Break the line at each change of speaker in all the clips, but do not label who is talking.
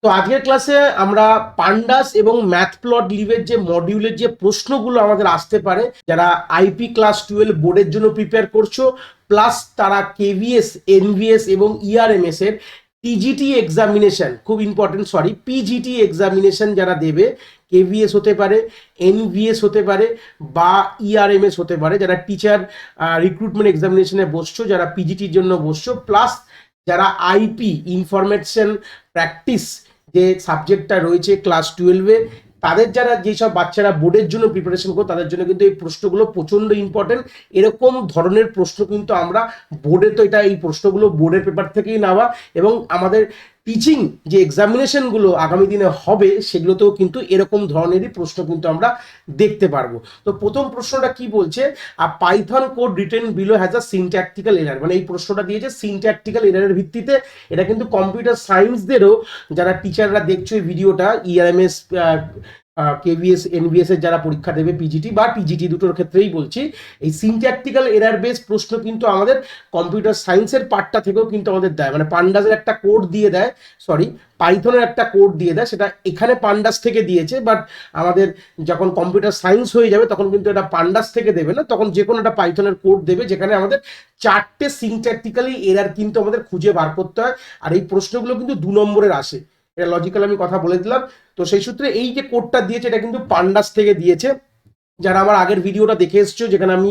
তো আজকের ক্লাসে আমরা পান্ডাস এবং ম্যাথপ্লটলিবের যে মডিউলের যে প্রশ্নগুলো আমাদের আসতে পারে, যারা আইপি ক্লাস 12 বোর্ডের জন্য প্রিপেয়ার করছো, প্লাস তারা কেভিএস, এনভিএস এবং ইআরএমএস এর টিজিটি এক্সামিনেশন, খুব ইম্পর্টেন্ট, সরি, পিজিটি এক্সামিনেশন যারা দেবে, কেভিএস হতে পারে, এনভিএস হতে পারে বা ইআরএমএস হতে পারে, যারা টিচার রিক্রুটমেন্ট এক্সামিনেশনে বসছো, যারা পিজিটির জন্য বসছো, প্লাস যারা আইপি ইনফরমেশন প্র্যাকটিস যে সাবজেক্টটা রয়েছে ক্লাস 12-এ, তাদের যারা যেসব বাচ্চারা বোর্ডের জন্য প্রিপারেশন করো তাদের জন্য কিন্তু এই প্রশ্নগুলো প্রচণ্ড ইম্পর্টেন্ট। এরকম ধরনের প্রশ্ন কিন্তু আমরা বোর্ডে, তো এটা এই প্রশ্নগুলো বোর্ডের পেপার থেকেই নেওয়া, এবং আমাদের টিচিং যে এক্সামিনেশনগুলো আগামী দিনে হবে সেগুলোতেও কিন্তু এরকম ধরনেরই প্রশ্ন কিন্তু আমরা দেখতে পারবো। তো প্রথম প্রশ্নটা কি বলছে, Python code written below has a syntactical error, মানে এই প্রশ্নটা দিয়েছে সিনট্যাকটিক্যাল এরারের ভিত্তিতে। এটা কিন্তু কম্পিউটার সায়েন্সদেরও যারা টিচাররা দেখছো এই ভিডিওটা, ইআরএমএস, কেভিএস, এনভিএস এর যারা পরীক্ষা দেবে, পিজিটি বা টিজিটি দুটোর ক্ষেত্রেই বলছি, এই সিনট্যাকটিক্যাল এরার বেস প্রশ্ন কিন্তু আমাদের কম্পিউটার সায়েন্সের পার্টটা থেকেও কিন্তু আমাদের দেয়, মানে পান্ডাসের একটা কোড দিয়ে দেয়, সরি, পাইথনের একটা কোড দিয়ে দেয়, সেটা এখানে পান্ডাস থেকে দিয়েছে, বাট আমাদের যখন কম্পিউটার সায়েন্স হয়ে যাবে তখন কিন্তু এটা পান্ডাস থেকে দেবে না, তখন যে কোনো একটা পাইথনের কোড দেবে যেখানে আমাদের 4টে সিনট্যাকটিক্যালি এরার কিন্তু আমাদের খুঁজে বার করতে হয়। আর এই প্রশ্নগুলো কিন্তু 2 নম্বরের আসে, এটা লজিক্যাল আমি কথা বলে দিলাম। তো সেই সূত্রে এই যে কোডটা দিয়েছে এটা কিন্তু পান্ডাস থেকে দিয়েছে। যারা আমার আগের ভিডিওটা দেখে এসছো যেখানে আমি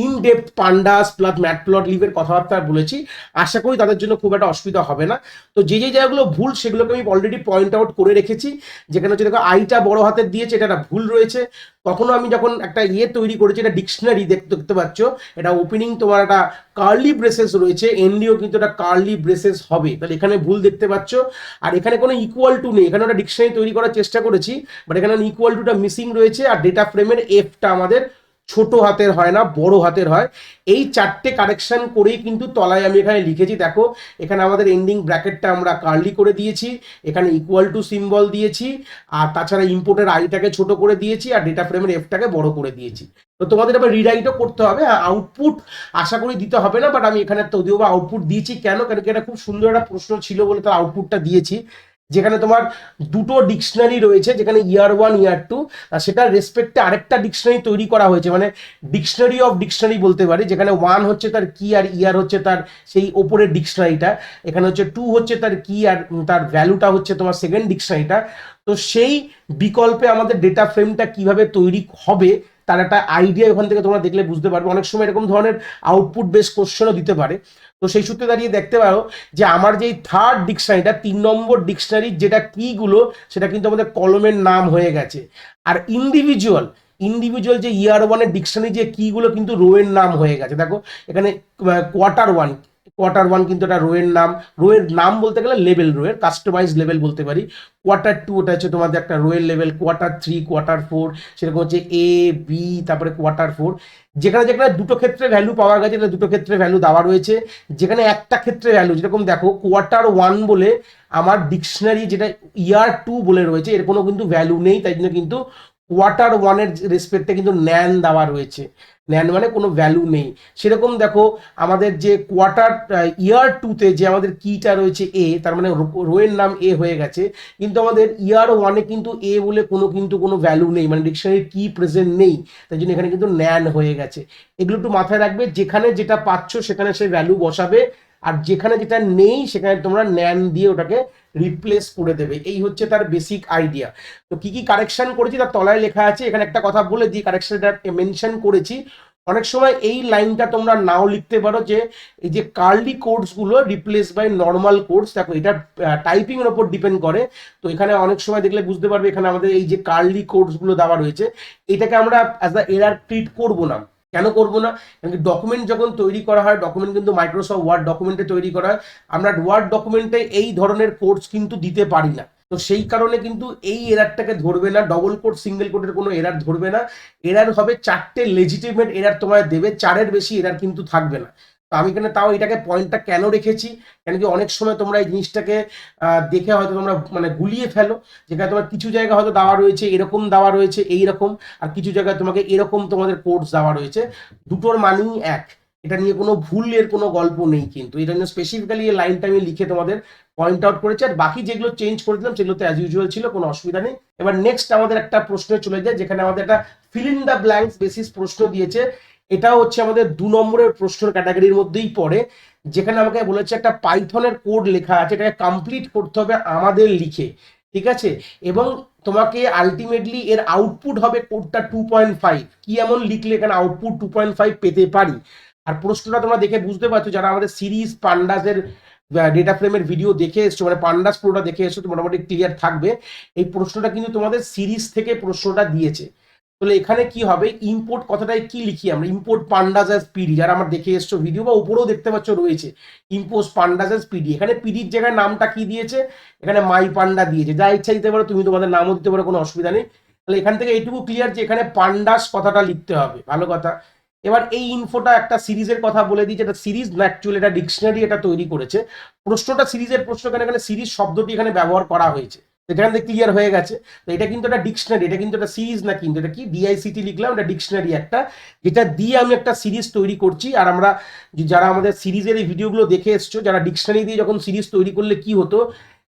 ইন ডেপথ পান্ডাস প্লাস ম্যাটপ্লটলিবের কথাবার্তা বলেছি, আশা করি তাদের জন্য খুব একটা অসুবিধা হবে না। তো যে যে জায়গাগুলো ভুল সেগুলোকে আমি অলরেডি পয়েন্ট আউট করে রেখেছি। যেখানে হচ্ছে দেখো আইটা বড় হাতের দিয়েছে, এটা একটা ভুল রয়েছে। কখনো আমি যখন একটা তৈরি করেছি, এটা ডিকশনারি দেখতে পাচ্ছ, এটা ওপেনিং তোমার একটা কার্লি ব্রেসেস রয়েছে, এন্ডিও কিন্তু একটা কার্লি ব্রেসেস হবে, তাহলে এখানে ভুল দেখতে পাচ্ছ। আর এখানে কোনো ইকুয়াল টু নেই, এখানে একটা ডিকশনারি তৈরি করার চেষ্টা করেছি, বাট এখানে ইকুয়াল টুটা মিসিং রয়েছে। আর ডেটা ফ্রেমের এফটা আমাদের ছোট হাতের হয় না, বড় হাতের হয়। এই 4টে কারেকশন করেই কিন্তু তলায় আমি এখানে লিখেছি, দেখো এখানে আমাদের এন্ডিং ব্র্যাকেটটা আমরা কার্লি করে দিয়েছি, এখানে ইকুয়াল টু সিম্বল দিয়েছি, আর তাছাড়া ইম্পোর্টের আইটাকে ছোট করে দিয়েছি, আর ডেটা ফ্রেমের এফটাকে বড় করে দিয়েছি। তো তোমাদের আবার রিরাইটও করতে হবে, আউটপুট আশা করি দিতে হবে না, বাট আমি এখানে যদিও বা আউটপুট দিয়েছি, কেন কেন কি এটা খুব সুন্দর একটা প্রশ্ন ছিল বলে তার আউটপুটটা দিয়েছি, যেখানে তোমার দুটো ডিকশনারি রয়েছে, যেখানে ইয়ার 1 ইয়ার 2, আর সেটা রেসপেক্টে আরেকটা ডিকশনারি তৈরি করা হয়েছে, মানে ডিকশনারি অফ ডিকশনারি বলতে পারি, যেখানে 1 হচ্ছে তার কি আর ইয়ার হচ্ছে তার সেই ওপরের ডিকশনারিটা, এখানে হচ্ছে 2 হচ্ছে তার কি আর তার ভ্যালুটা হচ্ছে তোমার সেকেন্ড ডিকশনারিটা। তো সেই বিকল্পে আমাদের ডেটা ফ্রেমটা কিভাবে তৈরি হবে তার একটা আইডিয়া ওখান থেকে তোমরা দেখলে বুঝতে পারবে। অনেক সময় এরকম ধরনের আউটপুট বেস কোশ্চেনও দিতে পারে। তো সেই সূত্রে দাঁড়িয়ে দেখতে পারো যে আমার যেই থার্ড ডিকশনারিটা, 3 নম্বর ডিকশনারির যেটা কিগুলো, সেটা কিন্তু আমাদের কলমের নাম হয়ে গেছে। আর ইন্ডিভিজুয়াল যে ইয়ার 1-এর ডিকশনারি যে কিগুলো কিন্তু রোয়ের নাম হয়ে গেছে। দেখো এখানে কোয়ার্টার 1 কিন্তু এটা রোয়ের নাম বলতে গেলে লেভেল, রোয়ের কাস্টমাইজ লেভেল বলতে পারি। কোয়ার্টার 2 ওটা হচ্ছে তোমাদের একটা রোয়ের লেভেল, কোয়ার্টার 3, কোয়ার্টার 4 সেরকম হচ্ছে এ বি, তারপরে কোয়ার্টার 4। যেখানে যেখানে দুটো ক্ষেত্রে ভ্যালু পাওয়া গেছে, দুটো ক্ষেত্রে ভ্যালু দেওয়া রয়েছে। যেখানে একটা ক্ষেত্রে ভ্যালু, যেরকম দেখো কোয়ার্টার 1 বলে আমার ডিকশনারি যেটা ইয়ার 2 বলে রয়েছে, এর কোনো কিন্তু ভ্যালু নেই, তাই জন্য কিন্তু কোয়ার্টার 1-এর রেসপেক্টে কিন্তু ন্যান দেওয়া রয়েছে, ন্যান মানে কোনো ভ্যালু নেই। সেরকম দেখো আমাদের যে কোয়ার্টার ইয়ার 2-তে যে আমাদের কিটা রয়েছে এ, তার মানে রোয়ের নাম এ হয়ে গেছে, কিন্তু আমাদের ইয়ার 1-এ কিন্তু এ বলে কোনো ভ্যালু নেই, মানে ডিকশনারির কি প্রেজেন্ট নেই, তাই জন্য এখানে কিন্তু ন্যান হয়ে গেছে। এগুলো একটু মাথায় রাখবে, যেখানে যেটা পাচ্ছ সেখানে সেই ভ্যালু বসাবে, আর যেখানে যেটা নেই সেখানে তোমরা ন্যান দিয়ে ওটাকে রিপ্লেস করে দেবে। এই হচ্ছে তার বেসিক আইডিয়া। তো কি কি কারেকশন করেছি তার তলায় লেখা আছে, এখানে একটা কথা বলে দিই, কারেকশনটা মেনশন করেছি। অনেক সময় এই লাইনটা তোমরা নাও লিখতে পারো, যে এই যে কার্লি কোডস গুলো রিপ্লেস বাই নর্মাল কোডস, দেখো এটা টাইপিং এর উপর ডিপেন্ড করে। তো এখানে অনেক সময় দেখলে বুঝতে পারবে, এখানে আমাদের এই যে কার্লি কোডস গুলো দেওয়া রয়েছে, এটাকে আমরা অ্যাজ আ এরার ট্রিট করবো না। কেন করবো না? কারণ ডকুমেন্ট যখন তৈরি করা হয়, ডকুমেন্ট কিন্তু মাইক্রোসফট ওয়ার্ড ডকুমেন্টে তৈরি করা হয়, আমরা ওয়ার্ড ডকুমেন্টে এই ধরনের কোডস কিন্তু দিতে পারি না। তো সেই কারণে কিন্তু এই এরারটাকে ধরবে না, ডবল কোড সিঙ্গেল কোডের কোনো এরার ধরবে না। এরার হবে 4টে লেজিটিমেট এরার তোমায় দেবে, 4-এর বেশি এরার কিন্তু থাকবে না। তো আমি এখানে তাও এটাকে পয়েন্টটা কেন রেখেছি, কেন কি অনেক সময় তোমরা এই জিনিসটাকে দেখে হয়তো তোমরা মানে গুলিয়ে ফেলো, যেখানে তোমার কিছু জায়গা হয়তো দেওয়া রয়েছে এরকম, দেওয়া রয়েছে এইরকম, আর কিছু জায়গায় তোমাকে এরকম তোমাদের কোডস দেওয়া রয়েছে, দুটোর মানেই এক। এটা নিয়ে কোনো ভুলের কোনো গল্প নেই, কিন্তু এটা জন্য স্পেসিফিক্যালি এই লাইনটা আমি লিখে তোমাদের পয়েন্ট আউট করেছি। আর বাকি যেগুলো চেঞ্জ করে দিলাম সেগুলোতে অ্যাজ ইউজুয়াল ছিল, কোনো অসুবিধা নেই। এবার নেক্সট আমাদের একটা প্রশ্নে চলে যায়, যেখানে আমাদের একটা fill in the blanks basis প্রশ্ন দিয়েছে। এটাও হচ্ছে আমাদের 2 নম্বরের প্রশ্নের ক্যাটাগরির মধ্যেই পড়ে, যেখানে আমাকে বলেছে একটা পাইথনের কোড লেখা আছে, এটাকে কমপ্লিট করতে হবে আমাদের লিখে, ঠিক আছে? এবং তোমাকে আলটিমেটলি এর আউটপুট হবে কোডটা 2.5, কি এমন লিখলে এখানে আউটপুট 2.5 পেতে পারি। আর প্রশ্নটা তোমরা দেখে বুঝতে পারছো, যারা আমাদের সিরিজ পান্ডাসের ডেটা ফ্রেমের ভিডিও দেখে এসছো, মানে পান্ডাস পুরোটা দেখে এসছো, তো মোটামুটি ক্লিয়ার থাকবে। এই প্রশ্নটা কিন্তু তোমাদের সিরিজ থেকে প্রশ্নটা দিয়েছে। তাহলে এখানে কি হবে, ইম্পোর্ট কথাটাই কি লিখি আমরা, ইম্পোর্ট পান্ডাস অ্যাজ পিডি, যারা আমার দেখে এসছো ভিডিও বা উপরেও দেখতে পাচ্ছ রয়েছে ইম্পোর্ট পান্ডাস অ্যাজ পিডি। এখানে পিডির জায়গায় নামটা কি দিয়েছে, এখানে মাই পান্ডা দিয়েছে, যা ইচ্ছা দিতে পারো, তুমি তোমাদের নামও দিতে পারো, কোনো অসুবিধা নেই। তাহলে এখান থেকে এইটুকু ক্লিয়ার যে এখানে পান্ডাস কথাটা লিখতে হবে, ভালো কথা। এবার এই ইনফোটা একটা সিরিজের কথা বলে দিই, যেটা সিরিজ না অ্যাকচুয়ালি এটা ডিকশনারি এটা তৈরি করেছে। প্রশ্নটা সিরিজের প্রশ্ন, এখানে সিরিজ শব্দটি এখানে ব্যবহার করা হয়েছে, এখান থেকে ক্লিয়ার হয়ে গেছে। তো এটা কিন্তু একটা ডিকশনারি, এটা কিন্তু একটা সিরিজ না, কিন্তু এটা কি ডিআইসিটি লিখলাম, এটা ডিকশনারি একটা, যেটা দিয়ে আমি একটা সিরিজ তৈরি করছি। আর আমরা যারা আমাদের সিরিজের এই ভিডিওগুলো দেখে এসছো, যারা ডিকশনারি দিয়ে যখন সিরিজ তৈরি করলে কি হতো,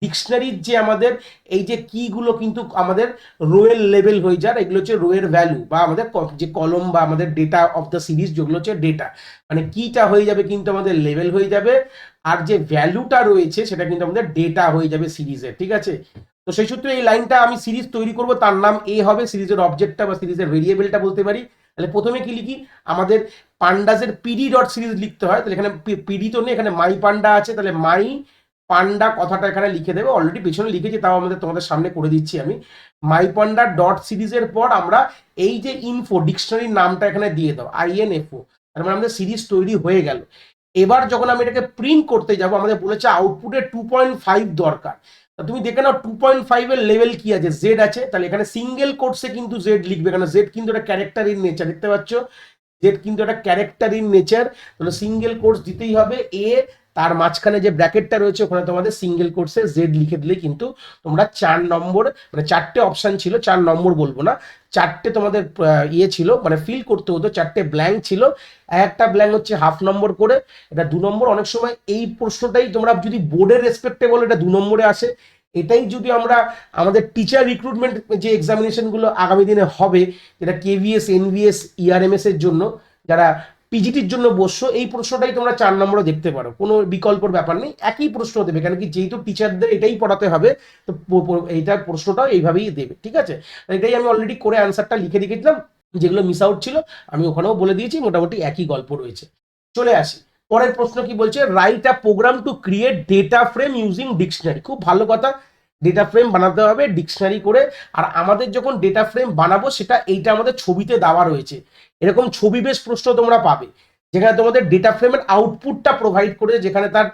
ডিকশনারির যে আমাদের এই যে কিগুলো কিন্তু আমাদের রোয়ের লেভেল হয়ে যায়, এগুলো হচ্ছে রোয়ের ভ্যালু, বা আমাদের যে কলম বা আমাদের ডেটা অফ দ্য সিরিজ যেগুলো হচ্ছে ডেটা, মানে কিটা হয়ে যাবে কিন্তু আমাদের লেভেল হয়ে যাবে, আর যে ভ্যালুটা রয়েছে সেটা কিন্তু আমাদের ডেটা হয়ে যাবে সিরিজের, ঠিক আছে? তো সেই সূত্রে এই লাইনটা আমি সিরিজ তৈরি করব, তার নাম এ হবে, সিরিজের অবজেক্টটা বা সিরিজের ভেরিয়েবলটা বলতে পারি। তাহলে প্রথমে কি লিখি, আমাদের পান্ডাসের পিডি ডট সিরিজ লিখতে হয়, তাহলে এখানে পিডি তো নেই, এখানে মাই পান্ডা আছে, তাহলে মাই পান্ডা কথাটা এখানে লিখে দেবে, অলরেডি পেছনে লিখেছি, তাও তোমাদের সামনে করে দিচ্ছি আমি। মাই পান্ডা ডট সিরিজের পর আমরা এই যে ইনফো ডিকশনারির নামটা এখানে দিয়ে দাও, INFO, তার মানে আমাদের সিরিজ তৈরি হয়ে গেল। এবার যখন আমি এটাকে প্রিন্ট করতে যাব, আমাদের বলেছে আউটপুটে 2.5 দরকার। তুমি দেখে নাও 2.5 এর লেভেল কি আছে, জেড আছে, তাহলে এখানে সিঙ্গেল কোটসে কিন্তু জেড লিখবে, কারণ জেড কিন্তু একটা ক্যারেক্টার ইন নেচার, দেখতে পাচ্ছ জেড কিন্তু একটা ক্যারেক্টার ইন নেচার, তাহলে সিঙ্গেল কোটস দিতেই হবে। এ তার মাঝখানে যে ব্র্যাকেটটা রয়েছে ওখানে তোমাদের সিঙ্গেল কোটসে জেড লিখে দিলে কিন্তু তোমরা 4 নম্বর, মানে 4টে অপশন ছিল, 4 নম্বর বলবো না, 4টে তোমাদের ইয়ে ছিল, মানে ফিল করতে হতো, 4টে ব্ল্যাঙ্ক ছিল, একটা ব্ল্যাঙ্ক হচ্ছে হাফ নম্বর করে, এটা 2 নম্বর। অনেক সময় এই প্রশ্নটাই তোমরা যদি বোর্ডের রেসপেক্টে বলো, এটা 2 নম্বরে আসে। এটাই যদি আমরা আমাদের টিচার রিক্রুটমেন্ট যে এক্সামিনেশনগুলো আগামী দিনে হবে, যেটা KVS NVS ERMS এর জন্য, যারা পিজিটির জন্য বসছো, এই প্রশ্নটাই তোমরা 4 নম্বরে দেখতে পারো, কোনো বিকল্পর ব্যাপার নেই, একই প্রশ্ন দেবে, কেন কি যেহেতু টিচারদের এটাই পড়াতে হবে, তো এইটা প্রশ্নটাও এইভাবেই দেবে, ঠিক আছে? এটাই আমি অলরেডি করে অ্যান্সারটা লিখে রেখেছিলাম, যেগুলো মিস আউট ছিল আমি ওখানেও বলে দিয়েছি, মোটামুটি একই গল্প রয়েছে। চলে আসি পরের প্রশ্ন, কি বলছে, write a program to create data frame using dictionary. খুব ভালো কথা, ডেটা ফ্রেম বানাতে হবে ডিকশনারি করে। আর আমাদের যখন ডেটা ফ্রেম বানাবো, সেটা এইটা আমাদের ছবিতে দেওয়া রয়েছে, এরকম ছবি বেশ প্রশ্ন তোমরা পাবে, যেখানে তোমাদের ডেটা ফ্রেমের আউটপুটটা প্রোভাইড করে, যেখানে তার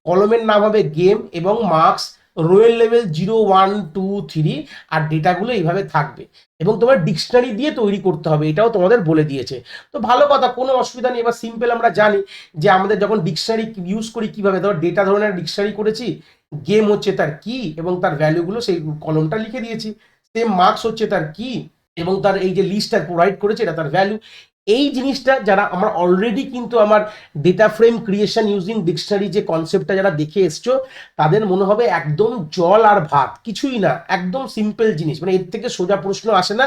কলমের নাম হবে গেম এবং মার্কস, রোয়েল লেভেল 0 1 2 3, আর ডেটাগুলো এইভাবে থাকবে, এবং তোমার ডিকশনারি দিয়ে তৈরি করতে হবে, এটাও তোমাদের বলে দিয়েছে। তো ভালো কথা, কোনো অসুবিধা নেই। এবার সিম্পল আমরা জানি যে আমাদের যখন ডিকশনারি ইউজ করি কিভাবে, ধর ডেটা ধরনের ডিকশনারি করেছি, গেম হচ্ছে তার কি এবং তার ভ্যালুগুলো সেই কলমটা লিখে দিয়েছি, সেম মার্কস হচ্ছে তার কি এবং তার এই যে লিস্টটা প্রোভাইড করেছে এটা তার ভ্যালু। এই জিনিসটা যারা আমরা অলরেডি কিন্তু আমার data frame creation using dictionary যে কনসেপ্টটা যারা দেখে এসছো, তাদের মনে হবে একদম জল আর ভাত, কিছুই না, একদম সিম্পল জিনিস, মানে এর থেকে সোজা প্রশ্ন আসে না।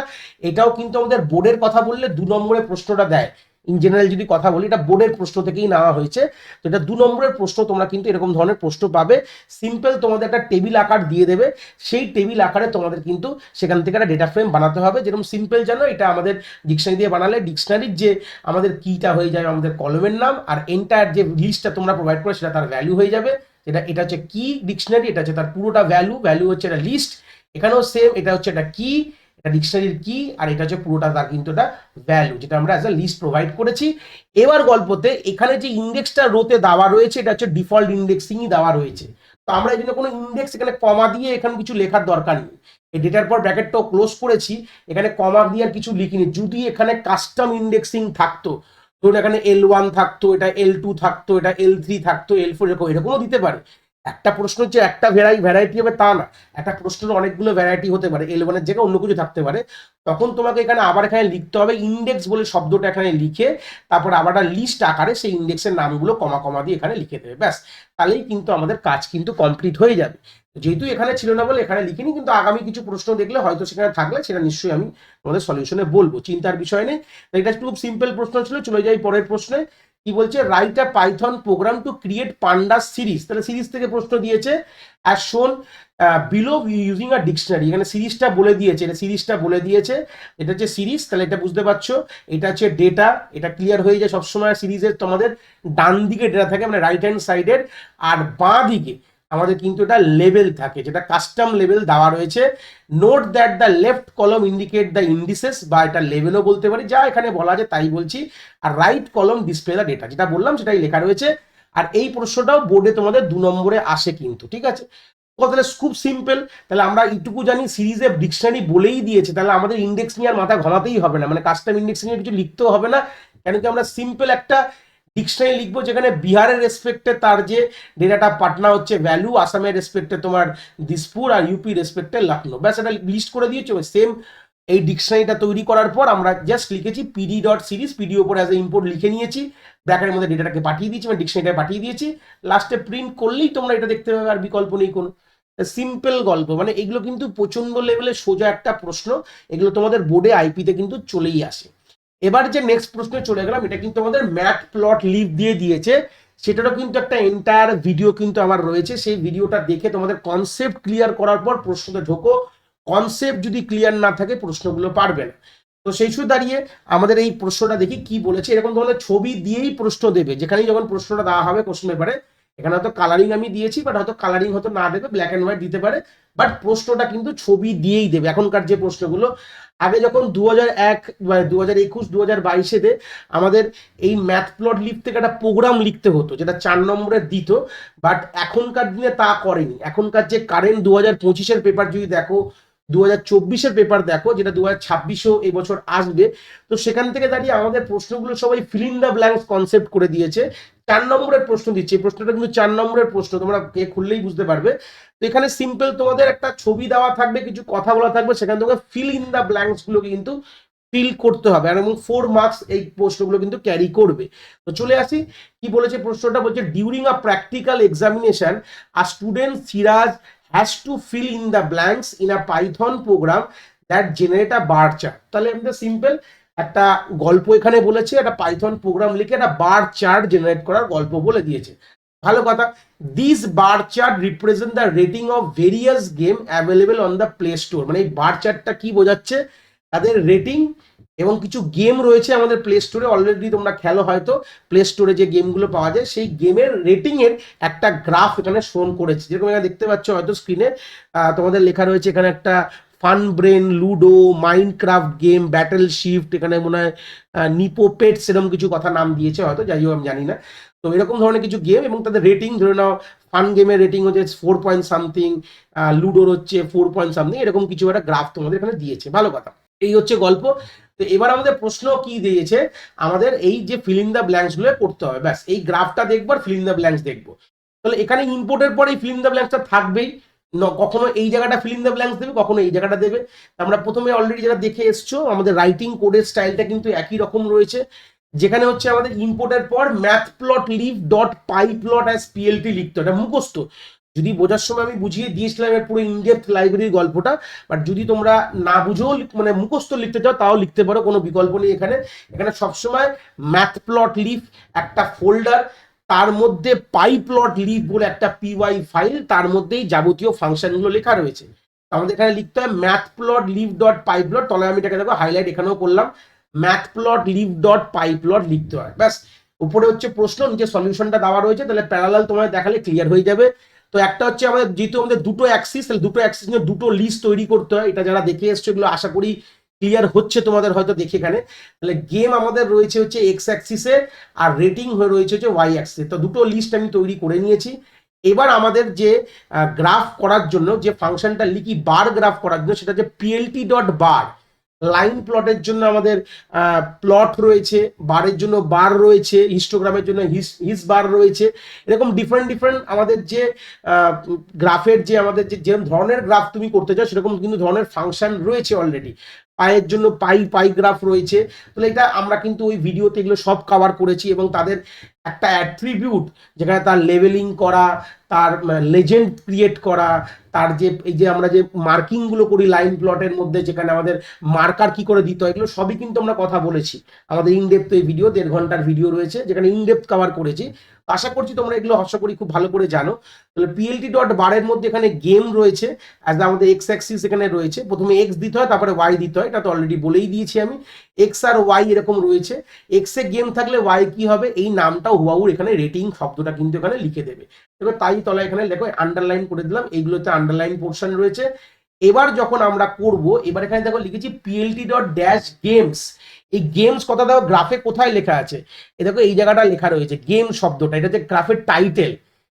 এটাও কিন্তু আমাদের বোর্ডের কথা বললে 2 নম্বরে প্রশ্নটা দেয়। ইন জেনারেল যদি কথা বলি, এটা বোর্ডের প্রশ্ন থেকেই নেওয়া হয়েছে, তো এটা 2 নম্বরের প্রশ্ন, তোমরা কিন্তু এরকম ধরনের প্রশ্ন পাবে। সিম্পল তোমাদের একটা টেবিল আকার দিয়ে দেবে, সেই টেবিল আকারে তোমাদের কিন্তু সেখান থেকে একটা ডেটা ফ্রেম বানাতে হবে। যেরকম সিম্পল জানো, এটা আমাদের ডিকশনারি দিয়ে বানালে ডিকশনারির যে আমাদের কিটা হয়ে যাবে আমাদের কলমের নাম, আর এন্টার যে লিস্টটা তোমরা প্রোভাইড করে সেটা তার ভ্যালু হয়ে যাবে। এটা হচ্ছে কি ডিকশনারি, এটা হচ্ছে তার পুরোটা ভ্যালু, ভ্যালু হচ্ছে এটা লিস্ট, এখানেও সেম, এটা হচ্ছে এটা কি, এটা ডিকশনারির কি, আর এটা হচ্ছে পুরোটা তার কিন্তু এটা ভ্যালু, যেটা আমরা অ্যাজ আ লিস্ট প্রোভাইড করেছি। এবার গল্পতে এখানে যে ইন্ডেক্সটা রোতে দেওয়া রয়েছে, এটা হচ্ছে ডিফল্ট ইন্ডেক্সিংই দেওয়া রয়েছে, তো আমরা এই জন্য কোনো ইন্ডেক্স এখানে কমা দিয়ে এখানে কিছু লেখার দরকার নেই। এই ডেটার পর ব্র্যাকেটটাও ক্লোজ করেছি, এখানে কমা দিয়ে আর কিছু লিখিনি। যদি এখানে কাস্টম ইন্ডেক্সিং থাকতো, ধরুন এখানে L1 থাকতো, এটা L2 থাকতো, এটা L3 থাকতো, L4, এরকমও দিতে পারে, একটা প্রশ্ন হচ্ছে একটা ভ্যারাইটি হবে তা না, একটা প্রশ্নের অনেকগুলো ভ্যারাইটি হতে পারে, এলেভেনের জায়গায় অন্য কিছু থাকতে পারে। তখন তোমাকে এখানে আবার এখানে লিখতে হবে ইন্ডেক্স বলে শব্দটা এখানে লিখে তারপর আবার একটা লিস্ট আকারে সেই ইন্ডেক্সের নামগুলো কমা কমা দিয়ে এখানে লিখে দেবে, ব্যাস। তাহলেই কিন্তু আমাদের কাজ কিন্তু কমপ্লিট হয়ে যাবে। যেহেতু এখানে ছিল না বলে এখানে লিখিনি, কিন্তু আগামী কিছু প্রশ্ন দেখলে হয়তো সেখানে থাকলে সেটা নিশ্চয়ই আমি তোমাদের সলিউশনে বলবো, চিন্তার বিষয় নেই। তো এটা খুব সিম্পল প্রশ্ন ছিল, চলে যাই পরের প্রশ্নে। কি বলছে, write a Python programme to create pandas series. তাহলে সিরিজ থেকে প্রশ্ন দিয়েছে, অ্যাজ শোন বিলো ইউজিং আ ডিকশনারি। এখানে সিরিজটা বলে দিয়েছে, এটা সিরিজটা বলে দিয়েছে, এটা হচ্ছে সিরিজ। তাহলে এটা বুঝতে পারছো, এটা হচ্ছে ডেটা, এটা ক্লিয়ার হয়ে যায় সবসময় সিরিজের তোমাদের ডান দিকে ডেটা থাকে মানে রাইট হ্যান্ড সাইডের, আর বাঁ দিকে আমাদের কিন্তু এটা লেভেল থাকে, যেটা কাস্টম লেভেল দেওয়া রয়েছে। নোট দ্যাট দ্য লেফট কলম ইন্ডিকেট দ্য ইন্ডিসেস, বা এটা লেভেলও বলতে পারি, যা এখানে বলা আছে তাই বলছি। আর রাইট কলম ডিসপ্লে দ্য ডেটা, যেটা বললাম সেটাই লেখা রয়েছে। আর এই প্রশ্নটাও বোর্ডে তোমাদের 2 নম্বরে আসে কিন্তু, ঠিক আছে। তাহলে খুব সিম্পল। তাহলে আমরা এইটুকু জানি সিরিজে ডিকশনারি বলেই দিয়েছে, তাহলে আমাদের ইন্ডেক্স নিয়ে আর মাথা ঘামাতেই হবে না, মানে কাস্টম ইন্ডেক্স নিয়ে কিছু লিখতেও হবে না। কেন কি আমরা সিম্পল একটা ডিকশনারি লিখবো, যেখানে বিহারের রেসপেক্টে তার যে ডেটাটা পাটনা হচ্ছে ভ্যালু, আসামের রেসপেক্টে তোমার দিসপুর, আর ইউপি রেসপেক্টে লখনৌ, ব্যাস এটা লিস্ট করে দিয়েছে সেম। এই ডিকশনারিটা তৈরি করার পর আমরা জাস্ট লিখেছি পিডি ডট সিরিজ, পিডি ওপর অ্যাজ এ ইম্পোর্ট লিখে নিয়েছি, ব্র্যাকেটের মধ্যে ডেটাটাকে পাঠিয়ে দিয়েছি, মানে ডিকশনারিটা পাঠিয়ে দিয়েছি, লাস্টে প্রিন্ট করলেই তোমরা এটা দেখতে পাবে, আর বিকল্প নেই কোনো। সিম্পল গল্প, মানে এগুলো কিন্তু প্রচন্ড লেভেলে সোজা একটা প্রশ্ন, এগুলো তোমাদের বোর্ডে আইপিতে কিন্তু চলেই আসে। এবার যে নেক্সট প্রশ্নে চলে গেলাম, এটা কিন্তু আমাদের ম্যাথ প্লট লিভ দিয়ে দিয়েছে, সেটারও কিন্তু একটা এন্টায়ার ভিডিও কিন্তু আমার রয়েছে, সেই ভিডিওটা দেখে তোমাদের কনসেপ্ট ক্লিয়ার করার পর প্রশ্নতে ঢোকো। কনসেপ্ট যদি ক্লিয়ার না থাকে প্রশ্নগুলো পারবে না। তো সেই সূত্রে দাঁড়িয়ে আমাদের এই প্রশ্নটা দেখি কি বলেছে। এরকম তোমাদের ছবি দিয়েই প্রশ্ন দেবে, যেখানেই যখন প্রশ্নটা দেওয়া হবে কোশ্চেন পেপারে, এখানে হয়তো কালারিং আমি দিয়েছি, বাট হয়তো কালারিং হয়তো না দেবে, ব্ল্যাক অ্যান্ড হোয়াইট দিতে পারে, বাট প্রশ্নটা কিন্তু ছবি দিয়েই দেবে। এখনকার যে প্রশ্নগুলো, আগে যখন 2001 2021 2022-এ আমাদের এই ম্যাথ প্লট লিভ থেকে একটা প্রোগ্রাম লিখতে হতো, যেটা 4 নম্বরের দিত, বাট এখনকার দিনে তা করেনি। এখনকার যে কারেন্ট 2025-এর পেপার যদি দেখো, 2024-এর পেপার দেখো, যেটা 2026-ও এই বছর আসবে, তো সেখান থেকে দাঁড়িয়ে আমাদের প্রশ্নগুলো সবাই fill in the blanks concept করে দিয়েছে। 4 নম্বরের প্রশ্ন দিচ্ছে, এই প্রশ্নটা কিন্তু 4 নম্বরের প্রশ্ন, তোমরা খুললেই বুঝতে পারবে। তো এখানে সিম্পল তোমাদের একটা ছবি দেওয়া থাকবে, কিছু কথা বলা থাকবে, সেখানে তোমাকে ফিল ইন দ্য ব্ল্যাঙ্কস গুলোকে কিন্তু ফিল করতে হবে, আর এবং 4 মার্কস এই প্রশ্নগুলো কিন্তু ক্যারি করবে। তো চলে আসি, কি বলেছে প্রশ্নটা, বলছে during a practical examination a student Siraj has to fill in the blanks in a Python program that generate a bar chart. তাহলে আমাদের সিম্পল একটা গল্প এখানে বলেছে, একটা পাইথন প্রোগ্রাম লিখে একটা বার চার্ট জেনারেট করার গল্প বলে দিয়েছে। ভালো কথা। This bar chart represent the rating of various game available on the play store. মানে এই বার চার্টটা কি বোঝাচ্ছে, তাদের রেটিং এবং কিছু গেম রয়েছে আমাদের প্লে স্টোরে, অলরেডি তোমরা খেলো হয়তো, প্লে স্টোরে যে গেমগুলো পাওয়া যায় সেই গেমের রেটিং এর একটা গ্রাফ এখানে শোন করেছে, যেরকম এখানে দেখতে পাচ্ছ হয়তো স্ক্রিনে, তোমাদের লেখা রয়েছে এখানে একটা fun brain, ludo, Minecraft game, battle shift, এখানে মনে হয় নিপো পেটস এরকম কিছু কথা নাম দিয়েছে হয়তো, যাই হোক আমি জানি না। তো এরকম ধরনের কিছু গেম এবং তাদের রেটিং ধরে নাও, ফান গেমের রেটিং হচ্ছে 4 পয়েন্ট সামথিং, লুডোর হচ্ছে 4 পয়েন্ট সামথিং, এরকম কিছু একটা গ্রাফ তোমাদের এখানে দিয়েছে। ভালো কথা, এই হচ্ছে গল্প। তো এবার আমাদের প্রশ্ন কি দিয়েছে, আমাদের এই যে ফিল ইন দ্য ব্ল্যাঙ্কস গুলো করতে হবে, ব্যাস এই গ্রাফটা দেখবো আর ফিল ইন দ্য ব্ল্যাঙ্কস দেখবো। তাহলে এখানে ইম্পোর্টের পরে এই ফিল ইন দ্য ব্ল্যাঙ্কসটা থাকবেই, কখনো এই জায়গাটা ফিল ইন দ্য ব্ল্যাঙ্কস দেবে, কখনো এই জায়গাটা দেবে। আমরা প্রথমে অলরেডি যেটা দেখে এসছো, আমাদের রাইটিং কোডের স্টাইলটা কিন্তু একই রকম রয়েছে, যেখানে হচ্ছে আমাদের ইম্পোর্টের পর ম্যাথ প্লট লিভ ডট পাই প্লট অ্যাজ পিএলটি লিখতে, এটা মুখস্থ। যদি বোঝার সময় আমি বুঝিয়ে দিয়েছিলাম এর পুরো ইনডেপথ লাইব্রেরির গল্পটা, বাট যদি তোমরা না বুঝেও মানে মুখস্থ লিখতে চাও তাও লিখতে পারো, কোনো বিকল্প নেই এখানে। এখানে সবসময় ম্যাথ প্লট লিভ একটা ফোল্ডার, তার মধ্যে পাই প্লট লিভ বলে একটা পিওয়াই ফাইল, তার মধ্যেই যাবতীয় ফাংশনগুলো লেখা রয়েছে। আমাদের এখানে লিখতে হয় ম্যাথ প্লট লিভ ডট পাই প্লট, তলে আমি এটাকে দেখো হাইলাইট এখানেও করলাম, ম্যাথ প্লট লিভ ডট পাই প্লট লিখতে হয়, ব্যাস। উপরে হচ্ছে প্রশ্ন, নিচে সলিউশনটা দেওয়া রয়েছে, তাহলে প্যারালাল তোমাদের দেখালে ক্লিয়ার হয়ে যাবে। তো একটা হচ্ছে আমাদের, যেহেতু আমাদের দুটো অ্যাক্সিস, তাহলে দুটো অ্যাক্সিস নিয়ে দুটো লিস্ট তৈরি করতে হয়, এটা যারা দেখে এসছো এগুলো আশা করি ক্লিয়ার হচ্ছে তোমাদের হয়তো দেখে এখানে। তাহলে গেম আমাদের রয়েছে হচ্ছে এক্স অ্যাক্সিসে, আর রেটিং হয়ে রয়েছে হচ্ছে ওয়াই অ্যাক্সিসে, তো দুটো লিস্ট আমি তৈরি করে নিয়েছি। এবার আমাদের যে গ্রাফ করার জন্য যে ফাংশনটা লিখি বার গ্রাফ করার জন্য, সেটা হচ্ছে পিএলটি ডট বার। লাইন প্লটের জন্য আমাদের প্লট রয়েছে, বারের জন্য বার রয়েছে, হিস্টোগ্রামের জন্য হিস বার রয়েছে। এরকম ডিফারেন্ট ডিফারেন্ট আমাদের যে গ্রাফের যে আমাদের যে ধরনের গ্রাফ তুমি করতে চাও সেরকম কিন্তু ধরনের ফাংশন রয়েছে অলরেডি। পায়ের জন্য পাই গ্রাফ রয়েছে। তাহলে এটা আমরা কিন্তু ওই ভিডিওতে এগুলো সব কভার করেছি, এবং তাদের একটা অ্যাট্রিবিউট যেখানে তার লেভেলিং করা, তার লেজেন্ড ক্রিয়েট করা, তার যে এই যে আমরা যে মার্কিং গুলো করি লাইন প্লটের মধ্যে, যেখানে আমাদের মার্কার কি করে দিতে হয়, এগুলো সবই কিন্তু আমরা কথা বলেছি। আমাদের ইনডেপথ এই ভিডিও 1.5 ঘন্টার ভিডিও রয়েছে যেখানে ইনডেপথ কভার করেছি। আশা করছি তোমরা এগুলো আশা করি খুব ভালো করে জানো। তাহলে পিএলটি ডট বারের মধ্যে এখানে গেম রয়েছে, অ্যাজ আমাদের এক্স অ্যাক্সিস এখানে রয়েছে। প্রথমে এক্স দিতে হয়, তারপরে ওয়াই দিতে হয়, এটা তো অলরেডি বলেই দিয়েছি আমি। এক্স আর ওয়াই এরকম রয়েছে। এক্স এ গেম থাকলে ওয়াই কি হবে, এই নামটাও হুবাহুর এখানে রেটিং শব্দটা কিন্তু এখানে লিখে দেবে। এবার তাই তলায় এখানে দেখো আন্ডারলাইন করে দিলাম, এইগুলোতে আন্ডারলাইন পোর্শন রয়েছে। এবার যখন আমরা করব, এবার এখানে দেখো লিখেছি পিএলটি ডট ড্যাশ গেমস। এই গেমস কথা দেখো গ্রাফে কোথায় লেখা আছে, এই দেখো এই জায়গাটা লেখা রয়েছে গেম শব্দটা, এটা হচ্ছে গ্রাফের টাইটেল।